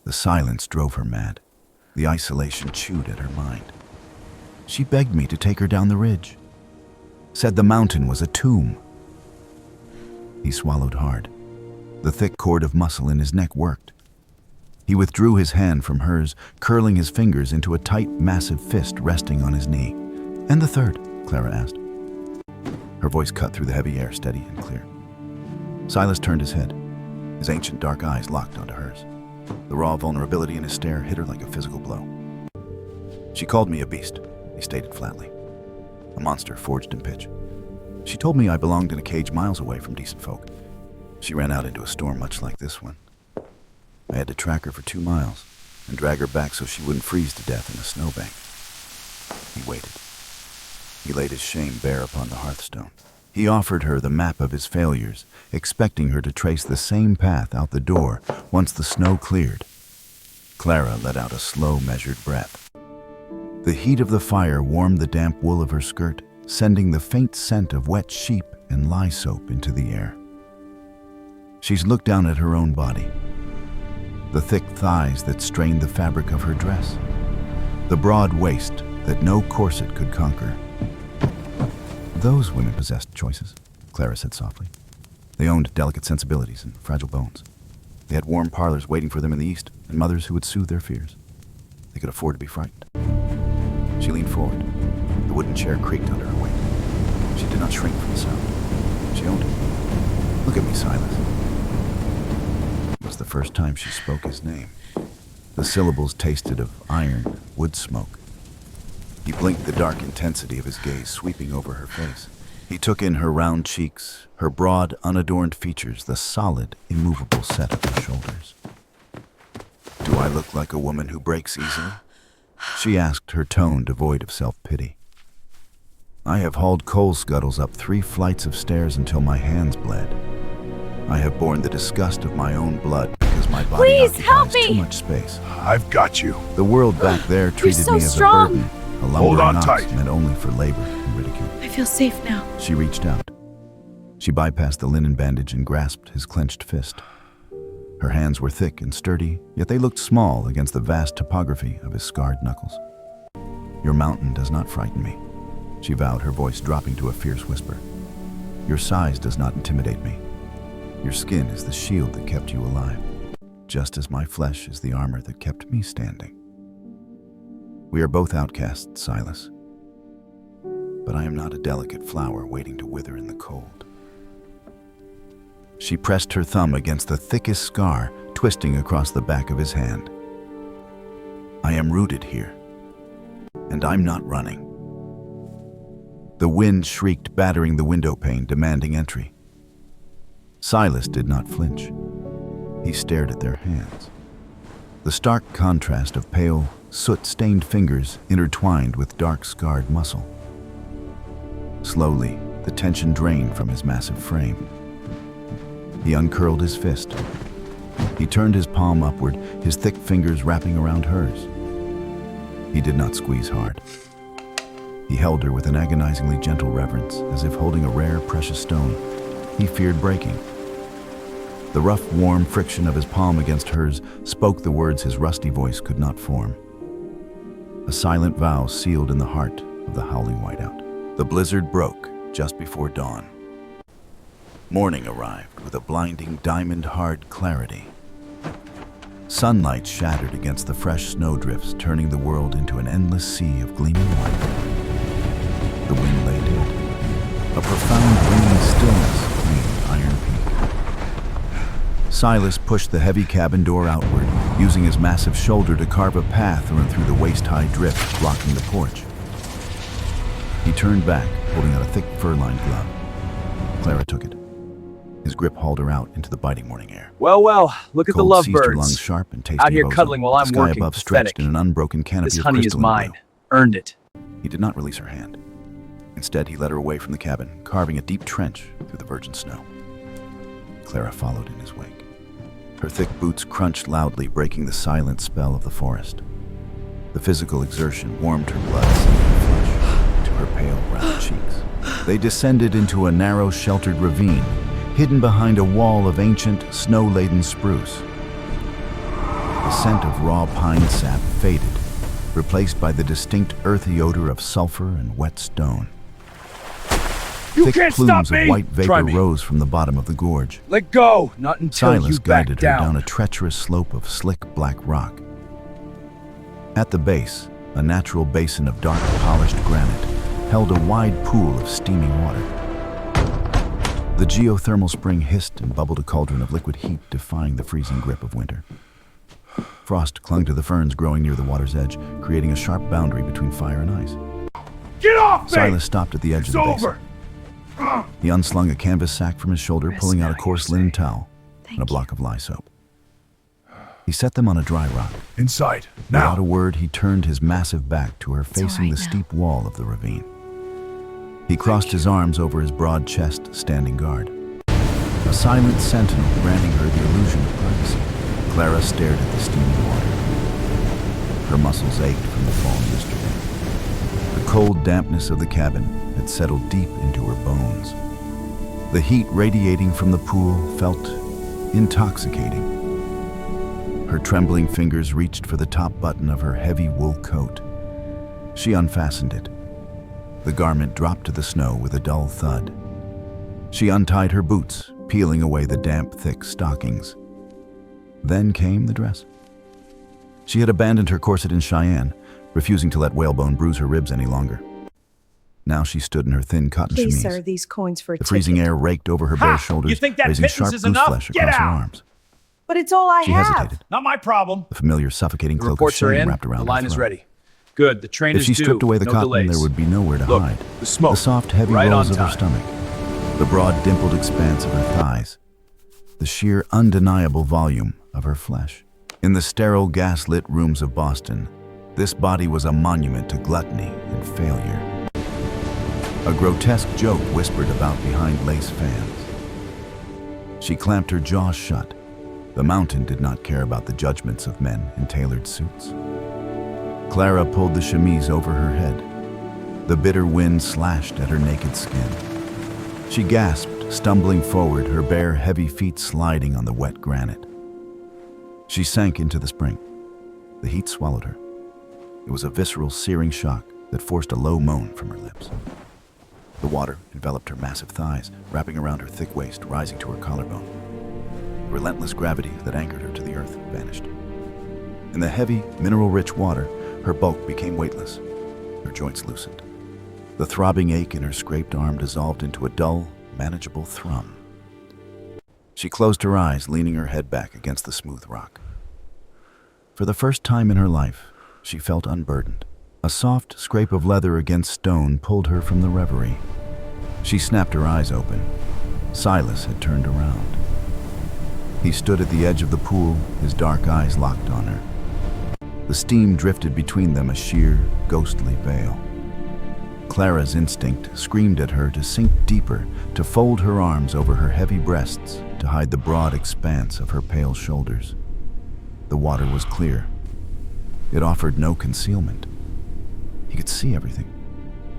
The silence drove her mad. The isolation chewed at her mind. She begged me to take her down the ridge, said the mountain was a tomb. He swallowed hard. The thick cord of muscle in his neck worked. He withdrew his hand from hers, curling his fingers into a tight, massive fist resting on his knee. "And the third?" Clara asked. Her voice cut through the heavy air, steady and clear. Silas turned his head. His ancient dark eyes locked onto hers. The raw vulnerability in his stare hit her like a physical blow. "She called me a beast," he stated flatly. "A monster forged in pitch. She told me I belonged in a cage miles away from decent folk. She ran out into a storm much like this one. I had to track her for 2 miles and drag her back so she wouldn't freeze to death in a snowbank." He waited. He laid his shame bare upon the hearthstone. He offered her the map of his failures, expecting her to trace the same path out the door once the snow cleared. Clara let out a slow, measured breath. The heat of the fire warmed the damp wool of her skirt, sending the faint scent of wet sheep and lye soap into the air. She looked down at her own body. The thick thighs that strained the fabric of her dress. The broad waist that no corset could conquer. "Those women possessed choices," Clara said softly. "They owned delicate sensibilities and fragile bones. They had warm parlors waiting for them in the east and mothers who would soothe their fears. They could afford to be frightened." She leaned forward. The wooden chair creaked under her weight. She did not shrink from the sound. She owned it. "Look at me, Silas." It was the first time she spoke his name. The syllables tasted of iron, wood smoke. He blinked the dark intensity of his gaze sweeping over her face. He took in her round cheeks, her broad, unadorned features, the solid, immovable set of her shoulders. "Do I look like a woman who breaks easily?" she asked, her tone devoid of self-pity. "I have hauled coal scuttles up 3 flights of stairs until my hands bled. I have borne the disgust of my own blood because my body Please, help occupies too me! much space. I've got you. The world back there treated so me as strong. a burden, a Hold lumbering on ox tight. meant only for labor and ridicule." I feel safe now. She reached out. She bypassed the linen bandage and grasped his clenched fist. Her hands were thick and sturdy, yet they looked small against the vast topography of his scarred knuckles. "Your mountain does not frighten me," she vowed, her voice dropping to a fierce whisper. "Your size does not intimidate me. Your skin is the shield that kept you alive, just as my flesh is the armor that kept me standing. We are both outcasts, Silas, but I am not a delicate flower waiting to wither in the cold." She pressed her thumb against the thickest scar twisting across the back of his hand. "I am rooted here, and I'm not running." The wind shrieked, battering the window pane, demanding entry. Silas did not flinch. He stared at their hands. The stark contrast of pale, soot-stained fingers intertwined with dark, scarred muscle. Slowly, the tension drained from his massive frame. He uncurled his fist. He turned his palm upward, his thick fingers wrapping around hers. He did not squeeze hard. He held her with an agonizingly gentle reverence, as if holding a rare, precious stone he feared breaking. The rough, warm friction of his palm against hers spoke the words his rusty voice could not form. A silent vow sealed in the heart of the howling whiteout. The blizzard broke just before dawn. Morning arrived with a blinding, diamond-hard clarity. Sunlight shattered against the fresh snowdrifts, turning the world into an endless sea of gleaming white. The wind lay dead. A profound, ringing stillness claimed Iron Peak. Silas pushed the heavy cabin door outward, using his massive shoulder to carve a path through the waist-high drift blocking the porch. He turned back, holding out a thick fur-lined glove. Clara took it. His grip hauled her out into the biting morning air. Well, look at the Cold seized her lungs lovebirds. sharp and tasty Out here of ozone. cuddling while I'm The sky working. above stretched Pathetic. in an unbroken canopy This of honey is crystalline mine. blue. Earned it. He did not release her hand. Instead, he led her away from the cabin, carving a deep trench through the virgin snow. Clara followed in his wake. Her thick boots crunched loudly, breaking the silent spell of the forest. The physical exertion warmed her blood, sending flush to her pale, round cheeks. They descended into a narrow, sheltered ravine, hidden behind a wall of ancient, snow-laden spruce. The scent of raw pine sap faded, replaced by the distinct earthy odor of sulfur and wet stone. You Thick can't plumes stop of me! white vapor Try me. rose from the bottom of the gorge. Let go! Not until Silas you back guided her down down. a treacherous slope of slick black rock. At the base, a natural basin of dark, polished granite held a wide pool of steaming water. The geothermal spring hissed and bubbled a cauldron of liquid heat, defying the freezing grip of winter. Frost clung to the ferns growing near the water's edge, creating a sharp boundary between fire and ice. Get off me! Silas stopped at the edge It's of the basin. over. He unslung a canvas sack from his shoulder, Rest pulling out a now, coarse you linen say. towel Thank and a block of lye soap. He set them on a dry rock. Inside. Without a Now. word, he turned his massive back to her, all facing right the now. steep wall of the ravine. He crossed his arms over his broad chest, standing guard. A silent sentinel granting her the illusion of privacy. Clara stared at the steaming water. Her muscles ached from the fall yesterday. The cold dampness of the cabin had settled deep into her bones. The heat radiating from the pool felt intoxicating. Her trembling fingers reached for the top button of her heavy wool coat. She unfastened it. The garment dropped to the snow with a dull thud. She untied her boots, peeling away the damp, thick stockings. Then came the dress. She had abandoned her corset in Cheyenne, refusing to let whalebone bruise her ribs any longer. Now she stood in her thin cotton Please, chemise. sir, these coins for a The freezing ticket. air raked over her Ha! bare shoulders, You think that raising pittance sharp is goose enough? flesh Get across her out! arms. But it's all I She have. hesitated, Not my problem. the familiar suffocating The cloak of reports are shame in. wrapped around The line her is throat. ready. Good, the train If is she due. stripped away the No cotton, delays. there would be nowhere to Look, hide. the smoke. The soft, heavy Right rolls on of her time. stomach, the broad, dimpled expanse of her thighs, the sheer, undeniable volume of her flesh. In the sterile, gas-lit rooms of Boston, this body was a monument to gluttony and failure. A grotesque joke whispered about behind lace fans. She clamped her jaws shut. The mountain did not care about the judgments of men in tailored suits. Clara pulled the chemise over her head. The bitter wind slashed at her naked skin. She gasped, stumbling forward, her bare, heavy feet sliding on the wet granite. She sank into the spring. The heat swallowed her. It was a visceral, searing shock that forced a low moan from her lips. The water enveloped her massive thighs, wrapping around her thick waist, rising to her collarbone. The relentless gravity that anchored her to the earth vanished. In the heavy, mineral-rich water, her bulk became weightless. Her joints loosened. The throbbing ache in her scraped arm dissolved into a dull, manageable thrum. She closed her eyes, leaning her head back against the smooth rock. For the first time in her life, she felt unburdened. A soft scrape of leather against stone pulled her from the reverie. She snapped her eyes open. Silas had turned around. He stood at the edge of the pool, his dark eyes locked on her. The steam drifted between them, a sheer, ghostly veil. Clara's instinct screamed at her to sink deeper, to fold her arms over her heavy breasts, to hide the broad expanse of her pale shoulders. The water was clear. It offered no concealment. He could see everything,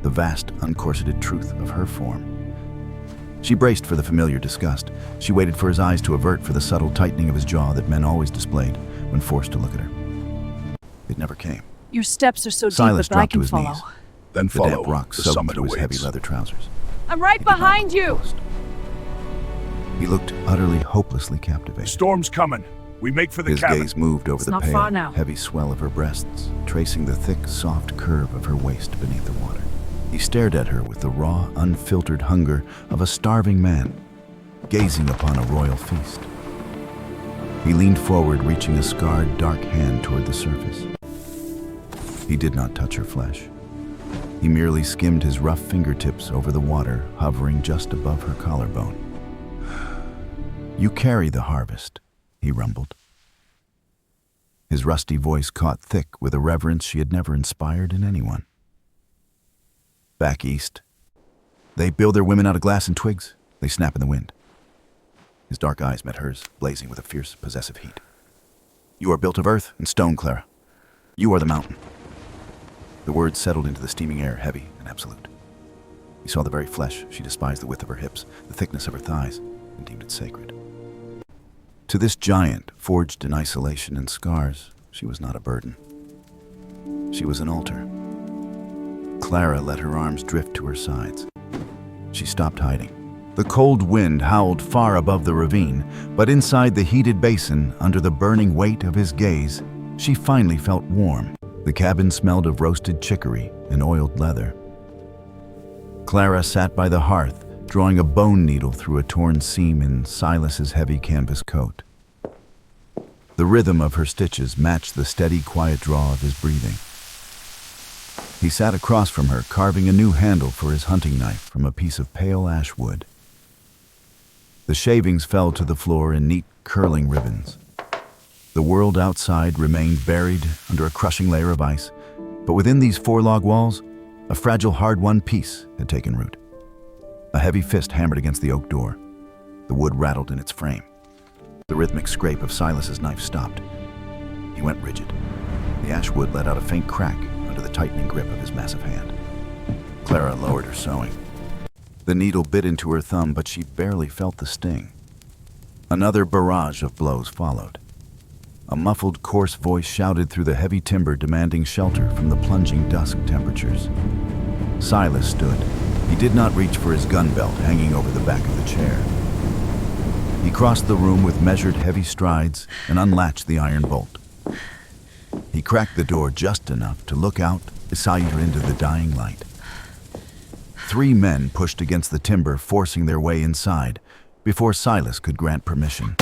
the vast, uncorseted truth of her form. She braced for the familiar disgust. She waited for his eyes to avert, for the subtle tightening of his jaw that men always displayed when forced to look at her. It never came. Your steps are so Silas deep that I dropped to can his follow. knees. Then The damp follow. rock The soaked summit through his heavy awaits. leather trousers. I'm right He did not behind look you! close. He looked utterly hopelessly The captivated. storm's coming. We make for the His cabin. gaze moved over It's the not far pale, now. heavy swell of her breasts, tracing the thick, soft curve of her waist beneath the water. He stared at her with the raw, unfiltered hunger of a starving man, gazing upon a royal feast. He leaned forward, reaching a scarred, dark hand toward the surface. He did not touch her flesh. He merely skimmed his rough fingertips over the water, hovering just above her collarbone. "You carry the harvest," he rumbled. His rusty voice caught thick with a reverence she had never inspired in anyone. Back east, they build their women out of glass and twigs. They snap in the wind. His dark eyes met hers, blazing with a fierce, possessive heat. "You are built of earth and stone, Clara. You are the mountain." The words settled into the steaming air, heavy and absolute. He saw the very flesh she despised, the width of her hips, the thickness of her thighs, and deemed it sacred. To this giant, forged in isolation and scars, she was not a burden. She was an altar. Clara let her arms drift to her sides. She stopped hiding. The cold wind howled far above the ravine, but inside the heated basin, under the burning weight of his gaze, she finally felt warm. The cabin smelled of roasted chicory and oiled leather. Clara sat by the hearth, drawing a bone needle through a torn seam in Silas's heavy canvas coat. The rhythm of her stitches matched the steady, quiet draw of his breathing. He sat across from her, carving a new handle for his hunting knife from a piece of pale ash wood. The shavings fell to the floor in neat, curling ribbons. The world outside remained buried under a crushing layer of ice, but within these four log walls, a fragile, hard-won peace had taken root. A heavy fist hammered against the oak door. The wood rattled in its frame. The rhythmic scrape of Silas's knife stopped. He went rigid. The ash wood let out a faint crack under the tightening grip of his massive hand. Clara lowered her sewing. The needle bit into her thumb, but she barely felt the sting. Another barrage of blows followed. A muffled, coarse voice shouted through the heavy timber, demanding shelter from the plunging dusk temperatures. Silas stood. He did not reach for his gun belt hanging over the back of the chair. He crossed the room with measured, heavy strides and unlatched the iron bolt. He cracked the door just enough to look out beside her into the dying light. 3 men pushed against the timber, forcing their way inside before Silas could grant permission.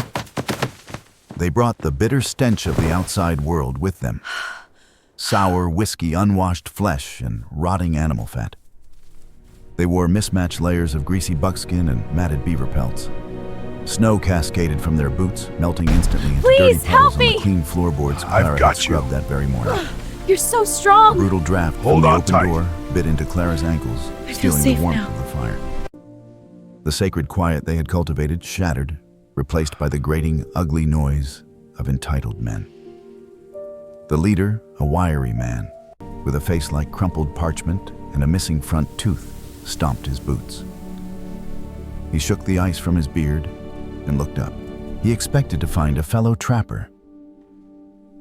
They brought the bitter stench of the outside world with them. sour, whiskey, unwashed flesh, and rotting animal fat. They wore mismatched layers of greasy buckskin and matted beaver pelts. Snow cascaded from their boots, melting instantly into dirty Please, puddles help on me! the clean floorboards I've Clara got had scrubbed that very morning. You're so A strong. brutal draft from Hold the on open tight. door bit into Clara's ankles, I feel stealing safe the warmth now. of the fire. The sacred quiet they had cultivated shattered, replaced by the grating, ugly noise of entitled men. The leader, a wiry man, with a face like crumpled parchment and a missing front tooth, stomped his boots. He shook the ice from his beard and looked up. He expected to find a fellow trapper.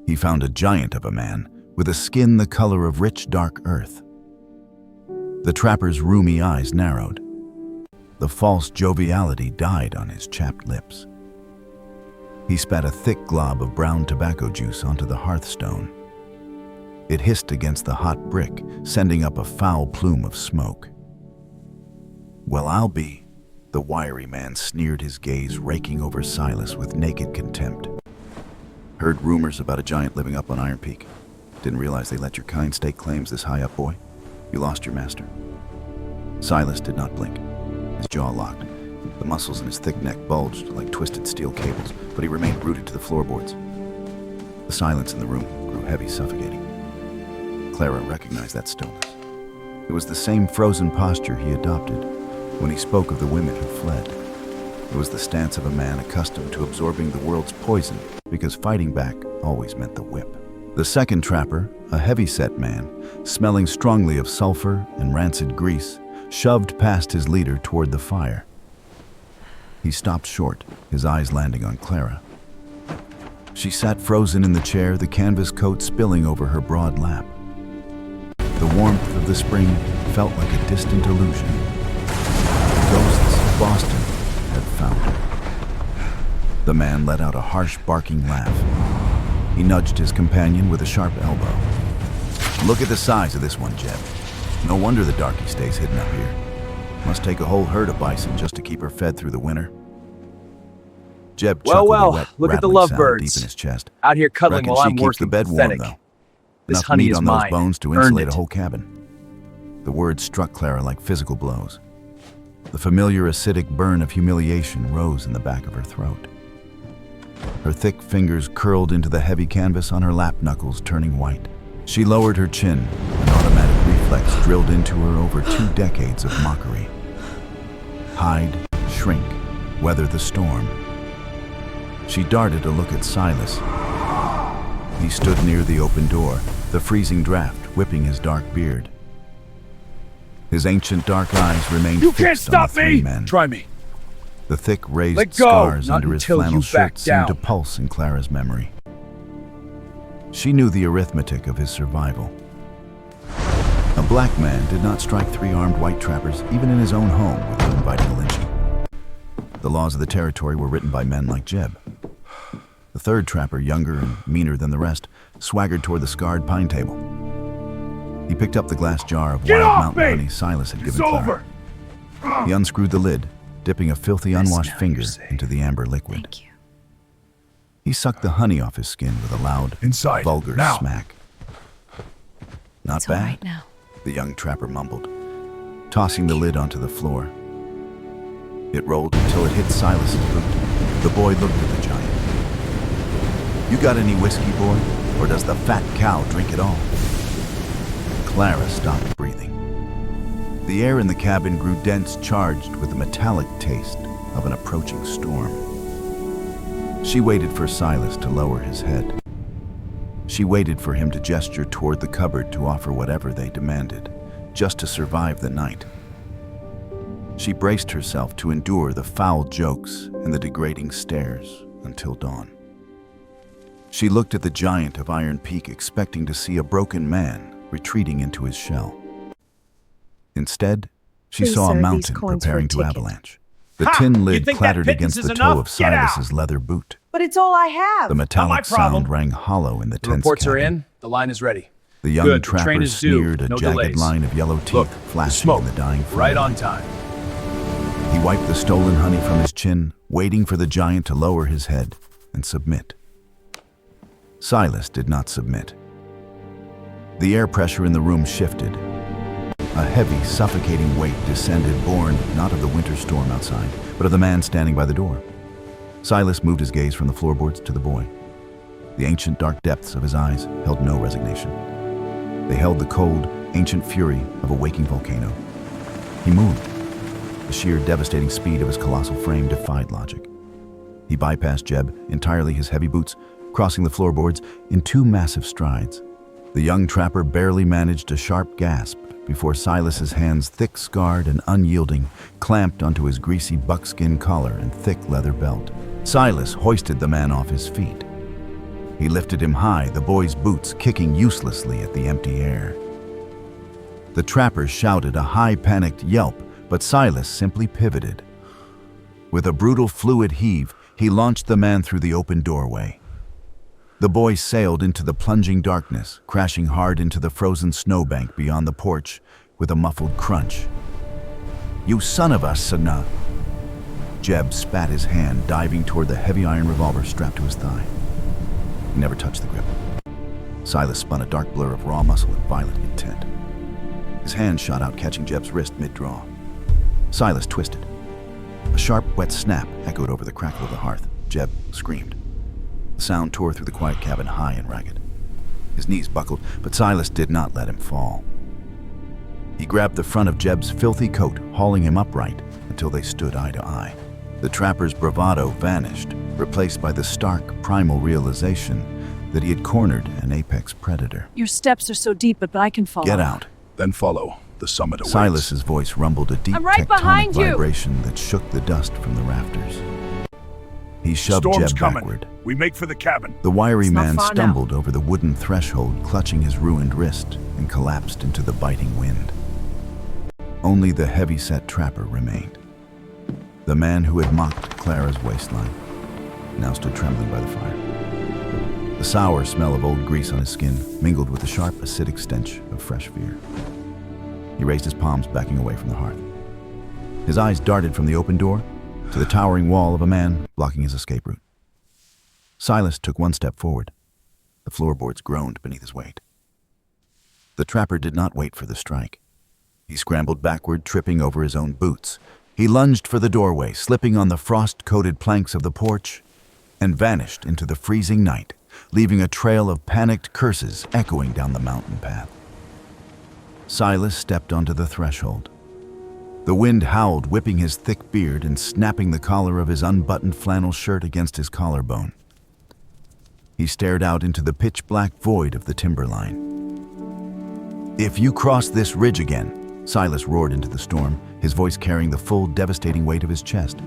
He found a giant of a man with a skin the color of rich, dark earth. The trapper's rheumy eyes narrowed. The false joviality died on his chapped lips. He spat a thick glob of brown tobacco juice onto the hearthstone. It hissed against the hot brick, sending up a foul plume of smoke. "Well, I'll be," the wiry man sneered, his gaze raking over Silas with naked contempt. "Heard rumors about a giant living up on Iron Peak. Didn't realize they let your kind stake claims this high up, boy. You lost your master." Silas did not blink. His jaw locked. The muscles in his thick neck bulged like twisted steel cables, but he remained rooted to the floorboards. The silence in the room grew heavy, suffocating. Clara recognized that stillness. It was the same frozen posture he adopted when he spoke of the women who fled. It was the stance of a man accustomed to absorbing the world's poison because fighting back always meant the whip. The second trapper, a heavy-set man, smelling strongly of sulfur and rancid grease, shoved past his leader toward the fire. He stopped short, his eyes landing on Clara. She sat frozen in the chair, the canvas coat spilling over her broad lap. The warmth of the spring felt like a distant illusion. The ghosts of Boston had found her. The man let out a harsh, barking laugh. He nudged his companion with a sharp elbow. "Look at the size of this one, Jeb. No wonder the darky stays hidden up here. Must take a whole herd of bison just to keep her fed through the winter." Jeb chuckled, Well, a wet, look at the rattling sound lovebirds. deep in his chest. Out here cuddling Reckon while she I'm keeps the working. bed warm, Pathetic. though. This Enough honey meat is on mine. those bones to Earned insulate a it. whole cabin. The words struck Clara like physical blows. The familiar acidic burn of humiliation rose in the back of her throat. Her thick fingers curled into the heavy canvas on her lap knuckles, turning white. She lowered her chin, an automatic reflex drilled into her over 2 decades of mockery. Hide, shrink, weather the storm. She darted a look at Silas. He stood near the open door, the freezing draft whipping his dark beard. His ancient dark eyes remained You fixed can't stop on the 3 me! men. Try me. The thick raised Let go, scars not under his until flannel you back shirt seemed to down. pulse in Clara's memory. She knew the arithmetic of his survival. A black man did not strike 3 armed white trappers even in his own home without inviting a lynching. The laws of the territory were written by men like Jeb. The third trapper, younger and meaner than the rest, swaggered toward the scarred pine table. He picked up the glass jar of Get wild off mountain me! honey Silas had It's given over! Clara. He unscrewed the lid, dipping a filthy, unwashed now finger you're safe. into the amber liquid. Thank you. He sucked the honey off his skin with a loud, Inside, vulgar now. smack. Not It's all bad, right now. the young trapper mumbled, tossing the lid onto the floor. It rolled until it hit Silas's boot. The boy looked at the giant. "You got any whiskey, boy? Or does the fat cow drink it all?" Clara stopped breathing. The air in the cabin grew dense, charged with the metallic taste of an approaching storm. She waited for Silas to lower his head. She waited for him to gesture toward the cupboard to offer whatever they demanded, just to survive the night. She braced herself to endure the foul jokes and the degrading stares until dawn. She looked at the giant of Iron Peak, expecting to see a broken man retreating into his shell. Instead, she Please, saw sir, a these mountain coins for a preparing to ticket. avalanche. The Ha! tin You lid think that clattered pittance against the is toe enough? of Get out! Silas's leather boot. But it's all I have. The my metallic problem. sound rang hollow in the The tense reports are cabin. in. The line is ready. The young Good, the train trapper is due. sneered, a No jagged delays. line of yellow teeth Look, the flashing smoke. in the dying Right firelight. on time. He wiped the stolen honey from his chin, waiting for the giant to lower his head and submit. Silas did not submit. The air pressure in the room shifted. A heavy, suffocating weight descended, born not of the winter storm outside, but of the man standing by the door. Silas moved his gaze from the floorboards to the boy. The ancient dark depths of his eyes held no resignation. They held the cold, ancient fury of a waking volcano. He moved. The sheer, devastating speed of his colossal frame defied logic. He bypassed Jeb, entirely his heavy boots, crossing the floorboards in 2 massive strides. The young trapper barely managed a sharp gasp before Silas's hands, thick-scarred and unyielding, clamped onto his greasy buckskin collar and thick leather belt. Silas hoisted the man off his feet. He lifted him high, the boy's boots kicking uselessly at the empty air. The trapper shouted a high, panicked yelp, but Silas simply pivoted. With a brutal, fluid heave, he launched the man through the open doorway. The boy sailed into the plunging darkness, crashing hard into the frozen snowbank beyond the porch with a muffled crunch. "You son of a Sana!" Jeb spat his hand, diving toward the heavy iron revolver strapped to his thigh. He never touched the grip. Silas spun a dark blur of raw muscle and violent intent. His hand shot out, catching Jeb's wrist mid-draw. Silas twisted. A sharp, wet snap echoed over the crackle of the hearth. Jeb screamed. The sound tore through the quiet cabin, high and ragged. His knees buckled, but Silas did not let him fall. He grabbed the front of Jeb's filthy coat, hauling him upright until they stood eye to eye. The trapper's bravado vanished, replaced by the stark, primal realization that he had cornered an apex predator. Your steps are so deep, but I can follow. "Get out." Then follow. The summit awaits. Silas's voice rumbled, a deep I'm right tectonic behind you. vibration that shook the dust from the rafters. He shoved Storm's Jeb coming. backward. We make for the cabin. The wiry It's not man far now. stumbled over the wooden threshold, clutching his ruined wrist, and collapsed into the biting wind. Only the heavy-set trapper remained. The man who had mocked Clara's waistline now stood trembling by the fire. The sour smell of old grease on his skin mingled with the sharp, acidic stench of fresh fear. He raised his palms, backing away from the hearth. His eyes darted from the open door to the towering wall of a man blocking his escape route. Silas took 1 step forward. The floorboards groaned beneath his weight. The trapper did not wait for the strike. He scrambled backward, tripping over his own boots. He lunged for the doorway, slipping on the frost-coated planks of the porch, and vanished into the freezing night, leaving a trail of panicked curses echoing down the mountain path. Silas stepped onto the threshold. The wind howled, whipping his thick beard and snapping the collar of his unbuttoned flannel shirt against his collarbone. He stared out into the pitch-black void of the timberline. "If you cross this ridge again," Silas roared into the storm, his voice carrying the full, devastating weight of his chest,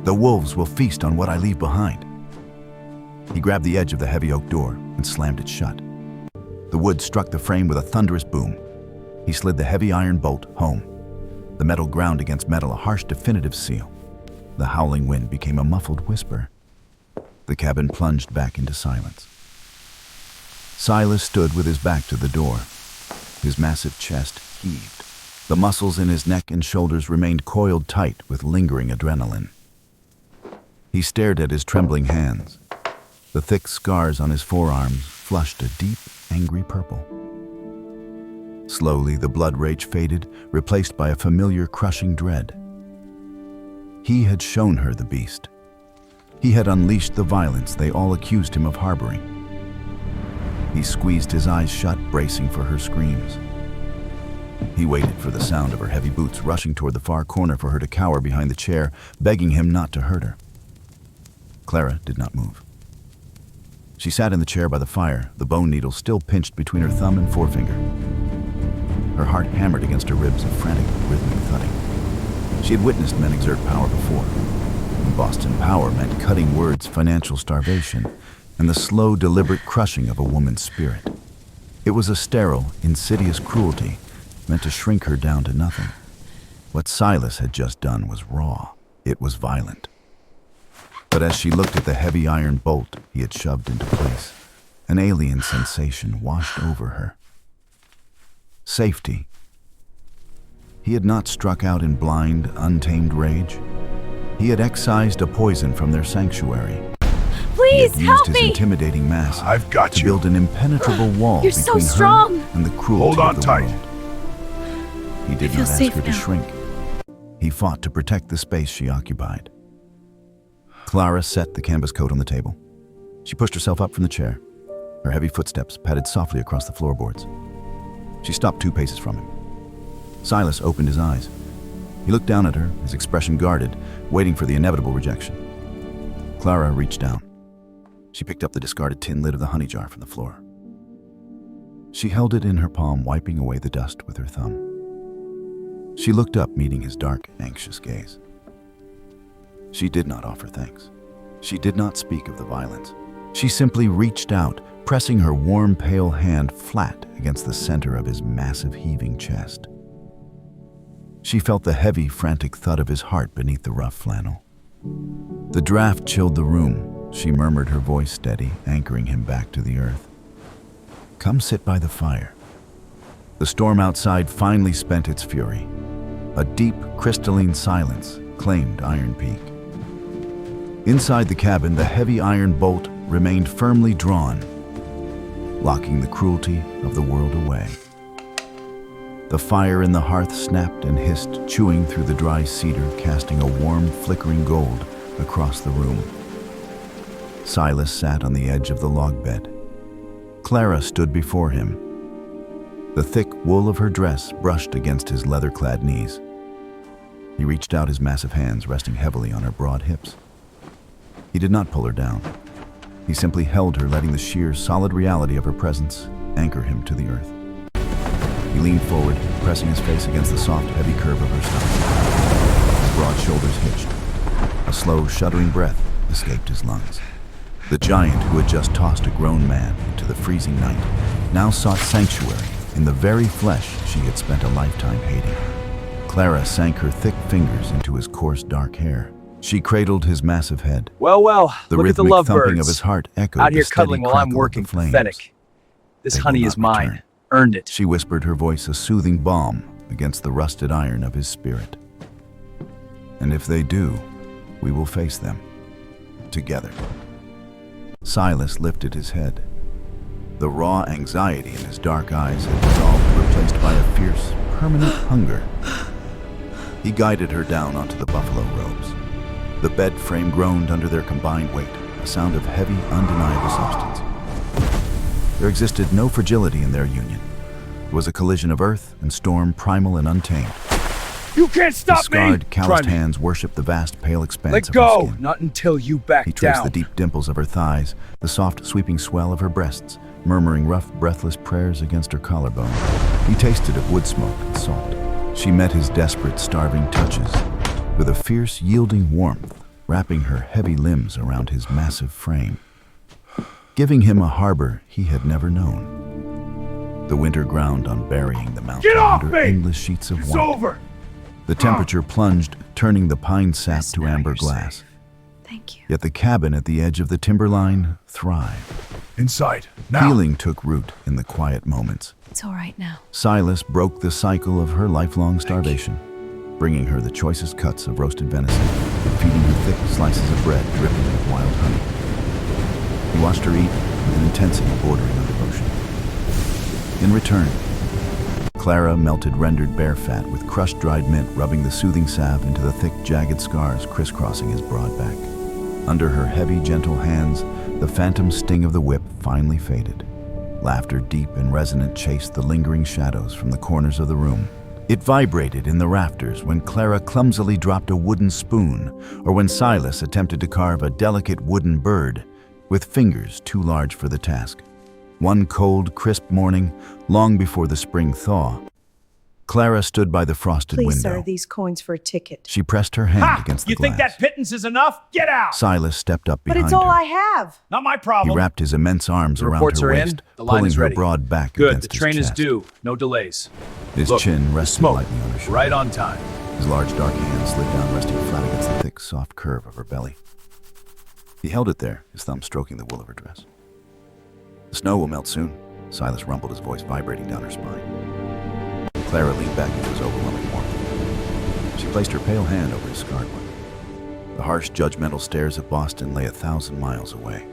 "the wolves will feast on what I leave behind." He grabbed the edge of the heavy oak door and slammed it shut. The wood struck the frame with a thunderous boom. He slid the heavy iron bolt home. The metal ground against metal, a harsh, definitive seal. The howling wind became a muffled whisper. The cabin plunged back into silence. Silas stood with his back to the door. His massive chest heaved. The muscles in his neck and shoulders remained coiled tight with lingering adrenaline. He stared at his trembling hands. The thick scars on his forearms flushed a deep, angry purple. Slowly, the blood rage faded, replaced by a familiar, crushing dread. He had shown her the beast. He had unleashed the violence they all accused him of harboring. He squeezed his eyes shut, bracing for her screams. He waited for the sound of her heavy boots rushing toward the far corner for her to cower behind the chair, begging him not to hurt her. Clara did not move. She sat in the chair by the fire, the bone needle still pinched between her thumb and forefinger. Her heart hammered against her ribs, a frantic, rhythmic thudding. She had witnessed men exert power before. In Boston, power meant cutting words, financial starvation, and the slow, deliberate crushing of a woman's spirit. It was a sterile, insidious cruelty meant to shrink her down to nothing. What Silas had just done was raw. It was violent. But as she looked at the heavy iron bolt he had shoved into place, an alien sensation washed over her. Safety. He had not struck out in blind, untamed rage. He had excised a poison from their sanctuary. Please! Please he had help used his me. intimidating mass I've got to you. build an impenetrable wall You're so between strong. her and the cruelty Hold on of the tight. world. He did feel not ask safe her to now. shrink. He fought to protect the space she occupied. Clara set the canvas coat on the table. She pushed herself up from the chair. Her heavy footsteps padded softly across the floorboards. She stopped 2 paces from him. Silas opened his eyes. He looked down at her, his expression guarded, waiting for the inevitable rejection. Clara reached down. She picked up the discarded tin lid of the honey jar from the floor. She held it in her palm, wiping away the dust with her thumb. She looked up, meeting his dark, anxious gaze. She did not offer thanks. She did not speak of the violence. She simply reached out, pressing her warm, pale hand flat against the center of his massive, heaving chest. She felt the heavy, frantic thud of his heart beneath the rough flannel. The draft chilled the room. She murmured, her voice steady, anchoring him back to the earth. "Come sit by the fire." The storm outside finally spent its fury. A deep, crystalline silence claimed Iron Peak. Inside the cabin, the heavy iron bolt remained firmly drawn, locking the cruelty of the world away. The fire in the hearth snapped and hissed, chewing through the dry cedar, casting a warm, flickering gold across the room. Silas sat on the edge of the log bed. Clara stood before him. The thick wool of her dress brushed against his leather-clad knees. He reached out, his massive hands resting heavily on her broad hips. He did not pull her down. He simply held her, letting the sheer, solid reality of her presence anchor him to the earth. He leaned forward, pressing his face against the soft, heavy curve of her stomach. His broad shoulders hitched. A slow, shuddering breath escaped his lungs. The giant who had just tossed a grown man into the freezing night now sought sanctuary in the very flesh she had spent a lifetime hating. Clara sank her thick fingers into his coarse, dark hair. She cradled his massive head. Well, The look at the rhythmic thumping lovebirds. of his heart echoed Out the here steady cuddling while I'm crackle of working. the flames. Pathetic. This They will honey not is mine. return. Earned it. She whispered, her voice a soothing balm against the rusted iron of his spirit. And if they do, we will face them. Together. Silas lifted his head. The raw anxiety in his dark eyes had dissolved, replaced by a fierce, permanent hunger. He guided her down onto the buffalo robes. The bed frame groaned under their combined weight, a sound of heavy, undeniable substance. There existed no fragility in their union. It was a collision of earth and storm, primal and untamed. You can't His stop me! scarred, calloused Try me. hands worshipped the vast, pale expanse Let of her go! skin. Not until you back He traced down. the deep dimples of her thighs, the soft, sweeping swell of her breasts, murmuring rough, breathless prayers against her collarbone. He tasted of wood smoke and salt. She met his desperate, starving touches with a fierce, yielding warmth, wrapping her heavy limbs around his massive frame, giving him a harbor he had never known. The winter ground on burying the mountain Get off under me! endless sheets of It's white. over. The temperature plunged, turning the pine sap Rest to now, amber you're glass. safe. Thank you. Yet the cabin at the edge of the timberline thrived. Inside. Now. Healing took root in the quiet moments. It's all right now. Silas broke the cycle of her lifelong starvation, bringing her the choicest cuts of roasted venison, feeding her thick slices of bread dripping with wild honey. He watched her eat with an intensity bordering on devotion. In return, Clara melted rendered bear fat with crushed dried mint, rubbing the soothing salve into the thick, jagged scars crisscrossing his broad back. Under her heavy, gentle hands, the phantom sting of the whip finally faded. Laughter deep and resonant chased the lingering shadows from the corners of the room. It vibrated in the rafters when Clara clumsily dropped a wooden spoon, or when Silas attempted to carve a delicate wooden bird with fingers too large for the task. One cold, crisp morning, long before the spring thaw, Clara stood by the frosted Please, window. sir, these coins for a ticket. She pressed her hand Ha! against the You glass. think that pittance is enough? Get out! Silas stepped up But behind it's all her. I have. Not my He problem. wrapped his immense arms The around reports her are waist, in. The line pulling is her ready. broad back Good. against The train his is chest. due. No delays. His Look, chin rested smoke. lightly on her shoulder. Right on time. His large dark hand slid down, resting flat against the thick, soft curve of her belly. He held it there, his thumb stroking the wool of her dress. "The snow will melt soon," Silas rumbled, his voice vibrating down her spine. Clara leaned back into his overwhelming warmth. She placed her pale hand over his scarred one. The harsh, judgmental stares of Boston lay 1,000 miles away.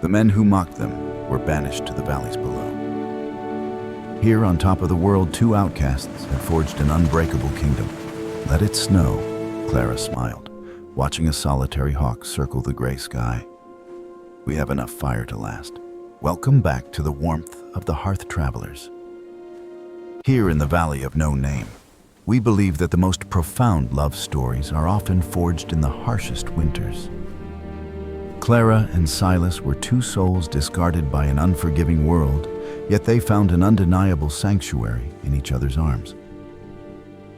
The men who mocked them were banished to the valleys below. Here on top of the world, two outcasts had forged an unbreakable kingdom. Let it snow, Clara smiled, watching a solitary hawk circle the gray sky. We have enough fire to last. Welcome back to the warmth of the hearth travelers. Here in the Valley of No Name, we believe that the most profound love stories are often forged in the harshest winters. Clara and Silas were two souls discarded by an unforgiving world, yet they found an undeniable sanctuary in each other's arms.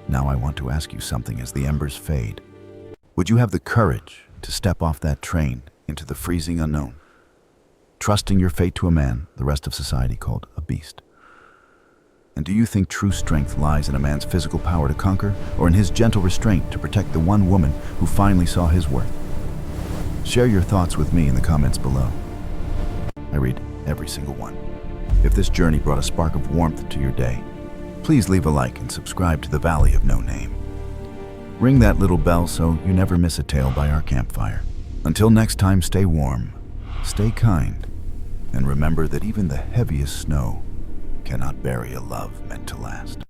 Now I want to ask you something as the embers fade. Would you have the courage to step off that train into the freezing unknown, trusting your fate to a man the rest of society called a beast? And do you think true strength lies in a man's physical power to conquer, or in his gentle restraint to protect the one woman who finally saw his worth? Share your thoughts with me in the comments below. I read every single one. If this journey brought a spark of warmth to your day, please leave a like and subscribe to the Valley of No Name. Ring that little bell so you never miss a tale by our campfire. Until next time, stay warm, stay kind, and remember that even the heaviest snow cannot bury a love meant to last.